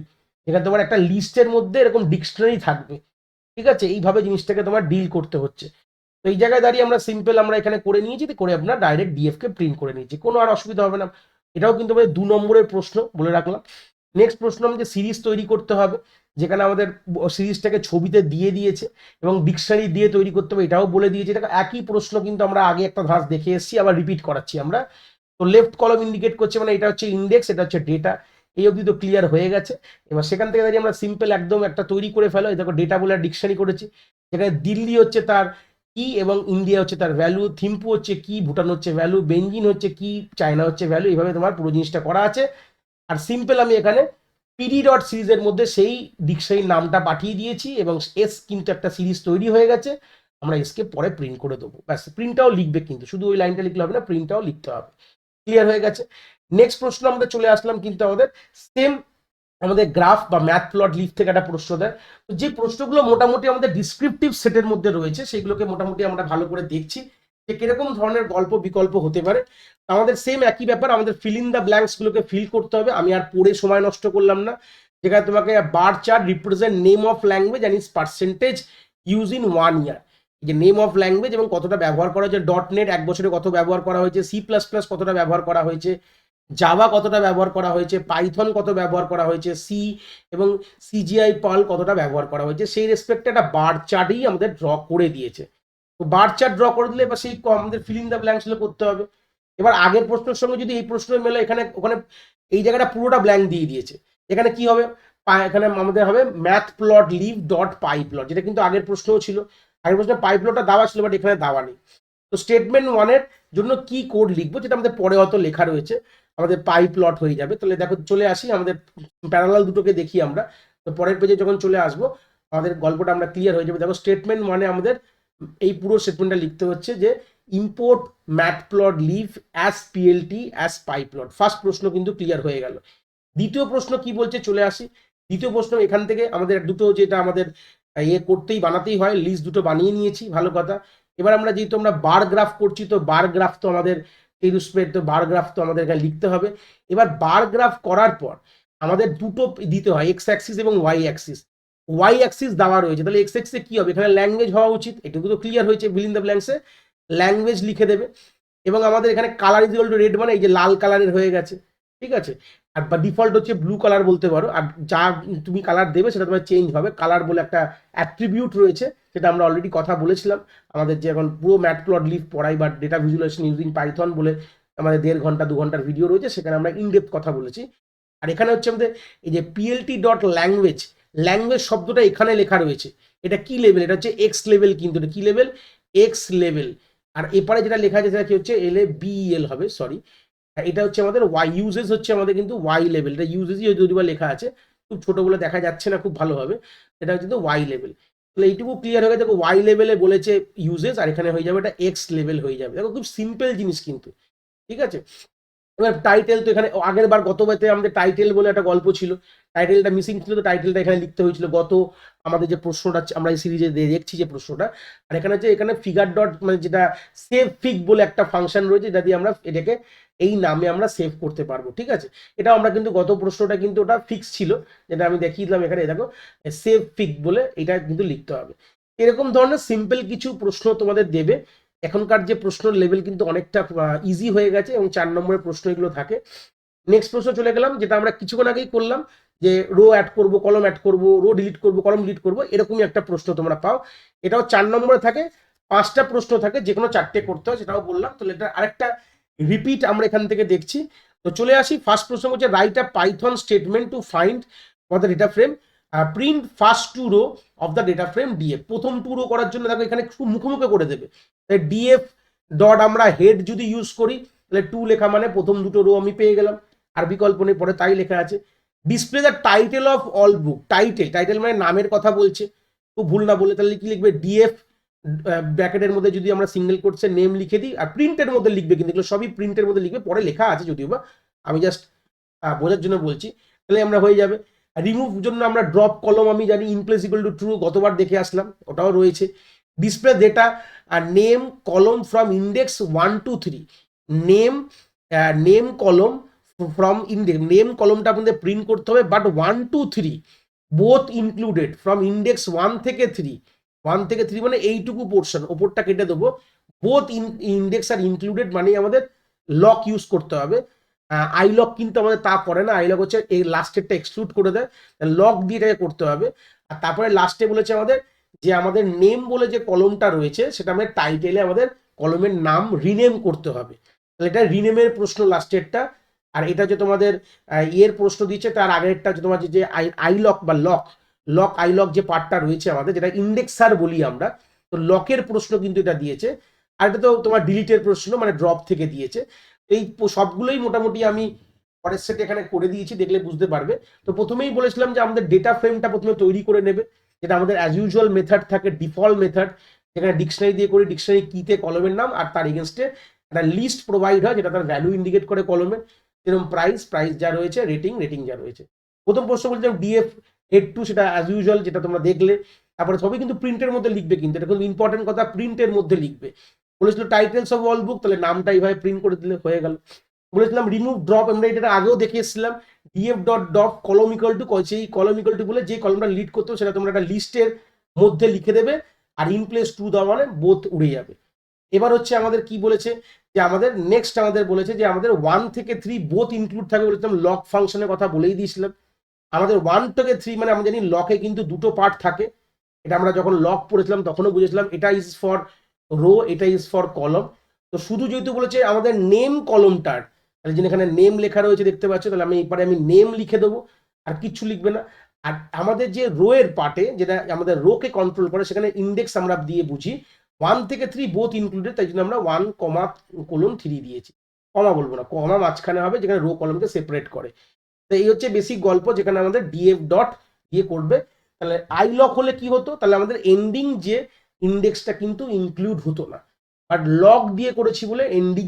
এখানে তোমার একটা লিস্টের মধ্যে এরকম ডিকশনারি থাকবে। ঠিক আছে, এইভাবে জিনিসটাকে তোমার ডিল করতে হচ্ছে। তো এই জায়গায় দাঁড়িয়ে আমরা সিম্পল আমরা এখানে করে নিয়েছি, করে আপনার ডাইরেক্ট ডিএফ কে প্রিন্ট করে নিয়েছি, কোনো আর অসুবিধা হবে না। এটাও কিন্তু আমাদের 2 নম্বরের প্রশ্ন বলে রাখলাম। নেক্সট প্রশ্ন আমাদের সিরিজ তৈরি করতে হবে, যেখানে আমাদের সিরিজটাকে ছবিতে দিয়ে দিয়েছে এবং ডিকশনারি দিয়ে তৈরি করতে হবে এটাও বলে দিয়েছে। এটা একই প্রশ্ন কিন্তু আমরা আগে একটা ধাঁচ দেখে এসেছি, আবার রিপিট করাচ্ছি আমরা। তো লেফট কলম ইন্ডিকেট করছে, মানে এটা হচ্ছে ইন্ডেক্স, এটা হচ্ছে ডেটা। এই অবধি তো ক্লিয়ার হয়ে গেছে। এবার সেখান থেকে দাঁড়িয়ে আমরা সিম্পল একদম একটা তৈরি করে ফেলো। এই দেখো ডেটা বলে ডিকশনারি করেছি, যেখানে দিল্লি হচ্ছে তার কি এবং ইন্ডিয়া হচ্ছে তার ভ্যালু, থিম্পু হচ্ছে কি, ভুটান হচ্ছে ভ্যালু, বেঞ্জিন হচ্ছে কি, চায়না হচ্ছে ভ্যালু, এইভাবে তোমার পুরো জিনিসটা করা আছে। আর সিম্পল আমি এখানে পিডি ডট সিরিজের মধ্যে সেই ডিকশনারির নামটা পাঠিয়ে দিয়েছি এবং এস কিন্তু একটা সিরিজ তৈরি হয়ে গেছে। আমরা এসকে পরে প্রিন্ট করে দেবো, ব্যাস। প্রিন্টটাও লিখবে কিন্তু, শুধু ওই লাইনটা লিখলে হবে না, প্রিন্টটাও লিখতে হবে। ক্লিয়ার হয়ে গেছে। নেক্সট প্রশ্ন আমরা চলে আসলাম কিন্তু আমাদের সেম আমাদের গ্রাফ বা ম্যাথ প্লট লিভ থেকে একটা প্রশ্ন দেয়। তো যে প্রশ্নগুলো মোটামুটি আমাদের ডিসক্রিপটিভ সেটের মধ্যে রয়েছে সেগুলোকে মোটামুটি আমরা ভালো করে দেখছি যে কিরকম ধরনের গল্প বিকল্প হতে পারে। আমাদের সেম একই ব্যাপার, আমাদের ফিল ইন দ্য ব্ল্যাঙ্কস গুলোকে ফিল করতে হবে। আমি আর পড়ে সময় নষ্ট করলাম না, যেখানে তোমাকে bar chart represent name of language and it's percentage use in 1 ইয়ার। যে নেম অফ ল্যাঙ্গুয়েজ এবং কতটা ব্যবহার করা হয়েছে, .NET 1 বছরে কত ব্যবহার করা হয়েছে, C++ কতটা ব্যবহার করা হয়েছে, জাভা কতটা ব্যবহার করা হয়েছে, পাইথন কত ব্যবহার করা হয়েছে, সি এবং সিজিআই পার্ল কতটা ব্যবহার করা হয়েছে, সেই রেসপেক্টে একটা বার চার্টই আমাদের ড্র করে দিয়েছে। তো বার চার্ট ড্র করে দিলে এবার সেই আমাদের ফিল ইন দ্য ব্ল্যাঙ্কস গুলো করতে হবে। এবার আগের প্রশ্নের সঙ্গে যদি এই প্রশ্নের মেলে, এখানে ওখানে এই জায়গাটা পুরোটা ব্ল্যাঙ্ক দিয়ে দিয়েছে। এখানে কি হবে, এখানে আমাদের হবে ম্যাথ প্লট লিভ ডট পাই প্লট, যেটা কিন্তু আগের প্রশ্নও ছিল। আগের প্রশ্নে পাই প্লটটা দেওয়া ছিল, বাট এখানে দেওয়া নেই। তো স্টেটমেন্ট ওয়ানের জন্য কি কোড লিখবো, যেটা আমাদের পরে হয়তো লেখা রয়েছে, আমাদের পাই প্লট হয়ে যাবে। তাহলে দেখো চলে আসি, আমাদের প্যারালাল দুটোকে দেখি আমরা। তো পরের পেজে যখন চলে আসবো, আমাদের গল্পটা আমরা ক্লিয়ার হয়ে যাবে। দেখো স্টেটমেন্ট মানে আমাদের এই পুরো স্টেটমেন্টটা লিখতে হচ্ছে যে import matplotlib as PLT as pyplot. First প্রশ্ন কিন্তু ক্লিয়ার হয়ে গেল। দ্বিতীয় প্রশ্ন কি বলছে, চলে আসি। দ্বিতীয় প্রশ্ন এখান থেকে আমাদের দুটো, যেটা আমাদের করতেই বানাতেই হয়, লিস্ট দুটো বানিয়ে নিয়েছি, ভালো কথা। এবার আমরা যেহেতু আমরা বার গ্রাফ করছি, তো বার গ্রাফ তো আমাদের ইলুস্ট্রেট, তো বার গ্রাফ তো আমাদের এখানে লিখতে হবে। এবার বার গ্রাফ করার পর আমাদের দুটো দিতে হয়, এক্স অ্যাক্সিস এবং ওয়াই অ্যাক্সিস। ওয়াই অ্যাক্সিস দেওয়া রয়েছে, তাহলে এক্স অ্যাক্সিসে কি হবে, এখানে ল্যাঙ্গুয়েজ হওয়া উচিত। এটুকু তো ক্লিয়ার হয়েছে, ফিল ইন দ্য ব্ল্যাঙ্কসে ল্যাঙ্গুয়েজ লিখে দেবে। এবং আমাদের এখানে colour is equal to red, মানে এই যে লাল কালারের হয়ে গেছে, ঠিক আছে। আর বা ডিফল্ট হচ্ছে ব্লু কালার বলতে পারো, আর যা তুমি কালার দেবে সেটা তোমার চেঞ্জ হবে। কালার বলে একটা অ্যাট্রিবিউট রয়েছে, সেটা আমরা অলরেডি কথা বলেছিলাম। আমাদের যে এখন পুরো ম্যাটপ্লটলিব পড়াই বা ডেটা ভিজুয়ালাইজেশন ইউজিং পাইথন বলে আমাদের 1.5 ঘন্টা 2 ঘন্টার ভিডিও রয়েছে, সেখানে আমরা ইনডেপথ কথা বলেছি। আর এখানে হচ্ছে আমাদের এই যে পিএলটি ডট ল্যাঙ্গুয়েজ, ল্যাঙ্গুয়েজ শব্দটা এখানে লেখা রয়েছে। এটা কি লেভেল, এটা হচ্ছে এক্স লেভেল, কিন্তু এটা কি লেভেল, এক্স লেভেল। আর এপারে যেটা লেখা আছে সেটা কি হচ্ছে LABEL হবে, সরি। এটা হচ্ছে আমাদের ওয়াই ইউজেস, হচ্ছে আমাদের কিন্তু ওয়াই লেভেল। এটা ইউজেসই যদি বা লেখা আছে, খুব ছোট বলে দেখা যাচ্ছে না খুব ভালোভাবে, এটা হচ্ছে কিন্তু ওয়াই লেভেল। তাহলে এইটুকু ক্লিয়ার হয়ে গেছে, দেখো ওয়াই লেভেলে বলেছে ইউজেস, আর এখানে হয়ে যাবে এটা এক্স লেভেল হয়ে যাবে। দেখো খুব সিম্পল জিনিস কিন্তু, ঠিক আছে। এবার টাইটেল তো এখানে আগের বার গতবারে আমাদের টাইটেল বলে একটা গল্প ছিল, টাইটেলটা মিসিং ছিল, তো টাইটেলটা এখানে লিখতে হয়েছিল। গত আমাদের যে প্রশ্নটা আমরা এই সিরিজে দেখছি যে প্রশ্নটা, আর এখানে হচ্ছে এখানে ফিগার ডট, মানে যেটা সেভ ফিগ বলে একটা ফাংশন রয়েছে, যেটা দিয়ে আমরা এটাকে এই নামে আমরা সেভ করতে পারবো, ঠিক আছে। এটা আমরা কিন্তু গত প্রশ্নটা কিন্তু ওটা ফিক্স ছিল, যেটা আমি দেখিয়ে দিলাম এখানে, দেখো সেভ ফিগ বলে এটা কিন্তু লিখতে হবে। এরকম ধরনের সিম্পল কিছু প্রশ্ন তোমাদের দেবে। এখনকার যে প্রশ্নের লেভেল কিন্তু অনেকটা ইজি হয়ে গেছে, এবং 4 নম্বরের প্রশ্ন এগুলো থাকে। নেক্সট প্রশ্ন চলে গেলাম, যেটা আমরা কিছুক্ষণ আগেই করলাম, যে রো অ্যাড করব, কলম অ্যাড করব, রো ডিলিট করব, কলম ডিলিট করব, এরকমই একটা প্রশ্ন তোমরা পাও। এটাও 4 নম্বরে থাকে, 5টা প্রশ্ন থাকে, যে কোনো 4টে করতে হয়, সেটাও বললাম। তো এটা আরেকটা রিপিট আমরা এখান থেকে দেখছি। তো চলে আসি, ফার্স্ট প্রশ্ন হচ্ছে write a Python statement to find for the data frame print first 2 row of the data frame DF. প্রথম 2 রো করার জন্য দেখো এখানে খুব মুখোমুখি করে দেবে। ডিএফ ডট আমরা হেড যদি ইউজ করি, তাহলে 2 লেখা মানে প্রথম 2টো রো আমি পেয়ে গেলাম, আর বিকল্প নেই, পরে তাই লেখা আছে। Display the title of all book, title, title মানে নামের কথা বলছে, তো ভুল না বলে তাহলে কি লিখবে, ডিএফ ব্র্যাকেটের মধ্যে যদি আমরা সিঙ্গেল কোটসে নেম লিখে দিই, আর প্রিন্টের মধ্যে লিখবে, কিন্তু এগুলো সবই প্রিন্টের মধ্যে লিখবে, পরে লেখা আছে যদিও বা, আমি জাস্ট বোঝার জন্য বলছি। তাহলে আমরা হয়ে যাবে। রিমুভ জন্য আমরা ড্রপ কলম, আমি জানি ইনপ্লেস ইকুয়াল টু ট্রু, গতবার দেখে আসলাম, ওটাও রয়েছে। ডিসপ্লে ডেটা আর নেম কলম ফ্রম ইন্ডেক্স 1 to 3, নেম কলম ফ্রম ইন্ডেক্স, নেম কলমটা আপনাদের প্রিন্ট করতে হবে, but 1 to 3 both included, from index 1 থেকে 3, 1 থেকে 3 মানে এইটুকু পোর্শন, ওপরটা কেটে দেবো। বোথ ইন্ডেক্স আর ইনক্লুডেড মানে আমাদের লক ইউজ করতে হবে। আই লক কিন্তু আমাদের তা করে না, আই লক হচ্ছে এই লাস্টেরটা এক্সক্লুড করে দেয়, লক দিয়ে এটাকে করতে হবে। আর তারপরে লাস্টে বলেছে আমাদের যে আমাদের নেম বলে যে কলমটা রয়েছে, সেটা আমাদের টাইটেলে আমাদের কলমের নাম রিনেম করতে হবে। তাহলে এটা রিনেমের প্রশ্ন লাস্টেরটা। আর এটা যে তোমাদের এর প্রশ্ন দিচ্ছে, তার আগেরটা যে তোমার যে আই লক বা লক, লক আই লক যে পার্টটা রয়েছে আমাদের, যেটা ইন্ডেক্সার বলি আমরা, তো লকের প্রশ্ন কিন্তু এটা দিয়েছে। আর এটা তো তোমার ডিলিটের প্রশ্ন, মানে ড্রপ থেকে দিয়েছে। এই সবগুলোই মোটামুটি আমি পরের সেটে এখানে করে দিয়েছি, দেখলে বুঝতে পারবে। তো প্রথমেই বলেছিলাম যে আমাদের ডেটা ফ্রেমটা প্রথমে তৈরি করে নেবে, যেটা আমাদের অ্যাজ ইউজুয়াল মেথড থাকে, ডিফল্ট মেথড, যেখানে ডিকশনারি দিয়ে করি, ডিকশনারি কিতে কলমের নাম, আর তার এগেনস্টে একটা লিস্ট প্রোভাইড হয়, যেটা তার ভ্যালু ইন্ডিকেট করে কলমের, যেরকম প্রাইস, প্রাইস যা রয়েছে, রেটিং, রেটিং যা রয়েছে। প্রথম প্রশ্ন বলছিলাম ডিএফ হেড টু, সেটা অ্যাজ ইউজুয়াল যেটা তোমরা দেখলে। তারপরে সবই কিন্তু প্রিন্টের মধ্যে লিখবে, কিন্তু এটা কিন্তু ইম্পর্টেন্ট কথা, প্রিন্টের মধ্যে লিখবে। বলেছিল টাইটেলস অফ অল বুক, তাহলে নামটা এইভাবে প্রিন্ট করে দিলে হয়ে গেল। বলেছিলাম রিমুভ ড্রপ, আমরা এটা আগেও দেখে এসেছিলাম, ডিএফ ডট ড্রপ কলম ইকুয়াল টু, সেই কলম ইকুয়াল টু বলে যে কলমটা লিড করতে হবে সেটা তোমরা একটা লিস্টের মধ্যে লিখে দেবে, আর ইনপ্লেস টু দেওয়া মানে বোথ উড়ে যাবে। এবার হচ্ছে আমাদের কি বলেছে, যে আমাদের নেক্সট আমাদের বলেছে যে আমাদের 1 থেকে 3 বোথ ইনক্লুড থাকবে, বলেছিলাম লক ফাংশনের কথা বলেই দিয়েছিলাম। আমাদের 1 থেকে 3 মানে আমরা জানি লকে কিন্তু দুটো পার্ট থাকে, এটা আমরা যখন লক পড়েছিলাম তখনও বুঝেছিলাম, এটা ইজ ফর রো, এটা ইজ ফর কলম। তো শুধু যেহেতু বলেছে আমাদের নেম কলমটার, তাহলে যেখানে নেম লেখা রয়েছে দেখতে পাচ্ছ, তাহলে আমি এবারে আমি নেম লিখে দেবো, আর কিচ্ছু লিখবে না। আর আমাদের যে রো এর পার্টে, যেটা আমাদের রোকে কন্ট্রোল করে, সেখানে ইন্ডেক্স আমরা দিয়ে বুঝি 1 থেকে 3 বোথ ইনক্লুডেড, তাই জন্য আমরা 1,:3 দিয়েছি। কমা বলবো না, কমা মাঝখানে হবে যেখানে রো কলমকে সেপারেট করে। তো এই হচ্ছে বেসিক গল্প, যেখানে আমাদের ডিএফ ডট দিয়ে করবে। তাহলে আই লক হলে কি হতো, তাহলে আমাদের এন্ডিং যে ইন্ডেক্সটা কিন্তু ইনক্লুড হতো না, বাট লক দিয়ে করেছি বলে এন্ডিং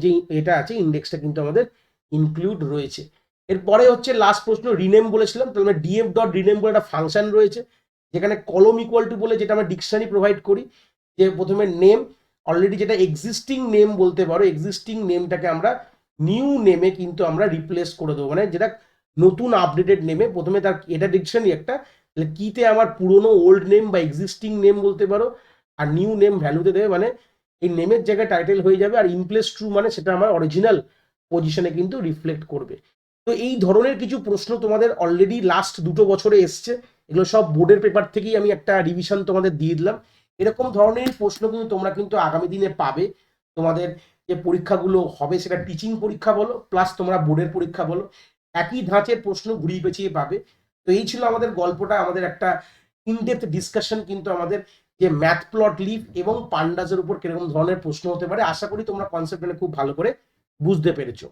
যে এটা আছে ইন্ডেক্সটা কিন্তু আমাদের ইনক্লুড রয়েছে। এরপরে হচ্ছে লাস্ট প্রশ্ন, রিনেম বলেছিলাম, তাহলে ডিএফ ডট রিনেম বলে একটা ফাংশন রয়েছে, যেখানে কলম ইকুয়াল টু বলে যেটা আমরা ডিকশনারি প্রোভাইড করি, যে প্রথমে নেম, অলরেডি যেটা এক্সিস্টিং নেম বলতে পারো, এক্সিস্টিং নেমটাকে আমরা নিউ নেমে কিন্তু আমরা রিপ্লেস করে দেবো, মানে যেটা নতুন আপডেটেড নেমে। প্রথমে তার এটা ডিকশনারি একটা, কিতে আমার পুরনো ওল্ড নেম বা এক্সিস্টিং নেম বলতে পারো, আর নিউ নেম ভ্যালুতে দেবে, মানে এই নেমের জায়গায় টাইটেল হয়ে যাবে, আর ইনপ্লেস ট্রু মানে সেটা আমার অরিজিনাল পজিশনে কিন্তু রিফ্লেক্ট করবে। তো এই ধরনের কিছু প্রশ্ন তোমাদের অলরেডি লাস্ট 2 বছরে এসছে, এগুলো সব বোর্ডের পেপার থেকেই আমি একটা রিভিশন তোমাদের দিয়ে দিলাম। এরকম ধরনের প্রশ্ন কিন্তু তোমরা কিন্তু আগামী দিনে পাবে। তোমাদের যে পরীক্ষাগুলো হবে, সেটা টিচিং পরীক্ষা বলো প্লাস তোমরা বোর্ডের পরীক্ষা বলো, একই ধাঁচের প্রশ্ন ঘুরিয়ে পেঁচিয়ে পাবে। তো এই ছিল আমাদের গল্পটা, আমাদের একটা ইনডেপথ ডিসকাশন কিন্তু আমাদের যে ম্যাথপ্লটলিব এবং পান্ডাসের উপর কিরকম ধরনের প্রশ্ন হতে পারে। আশা করি তোমরা কনসেপ্ট খুব ভালো করে বুঝতে পেরেছো।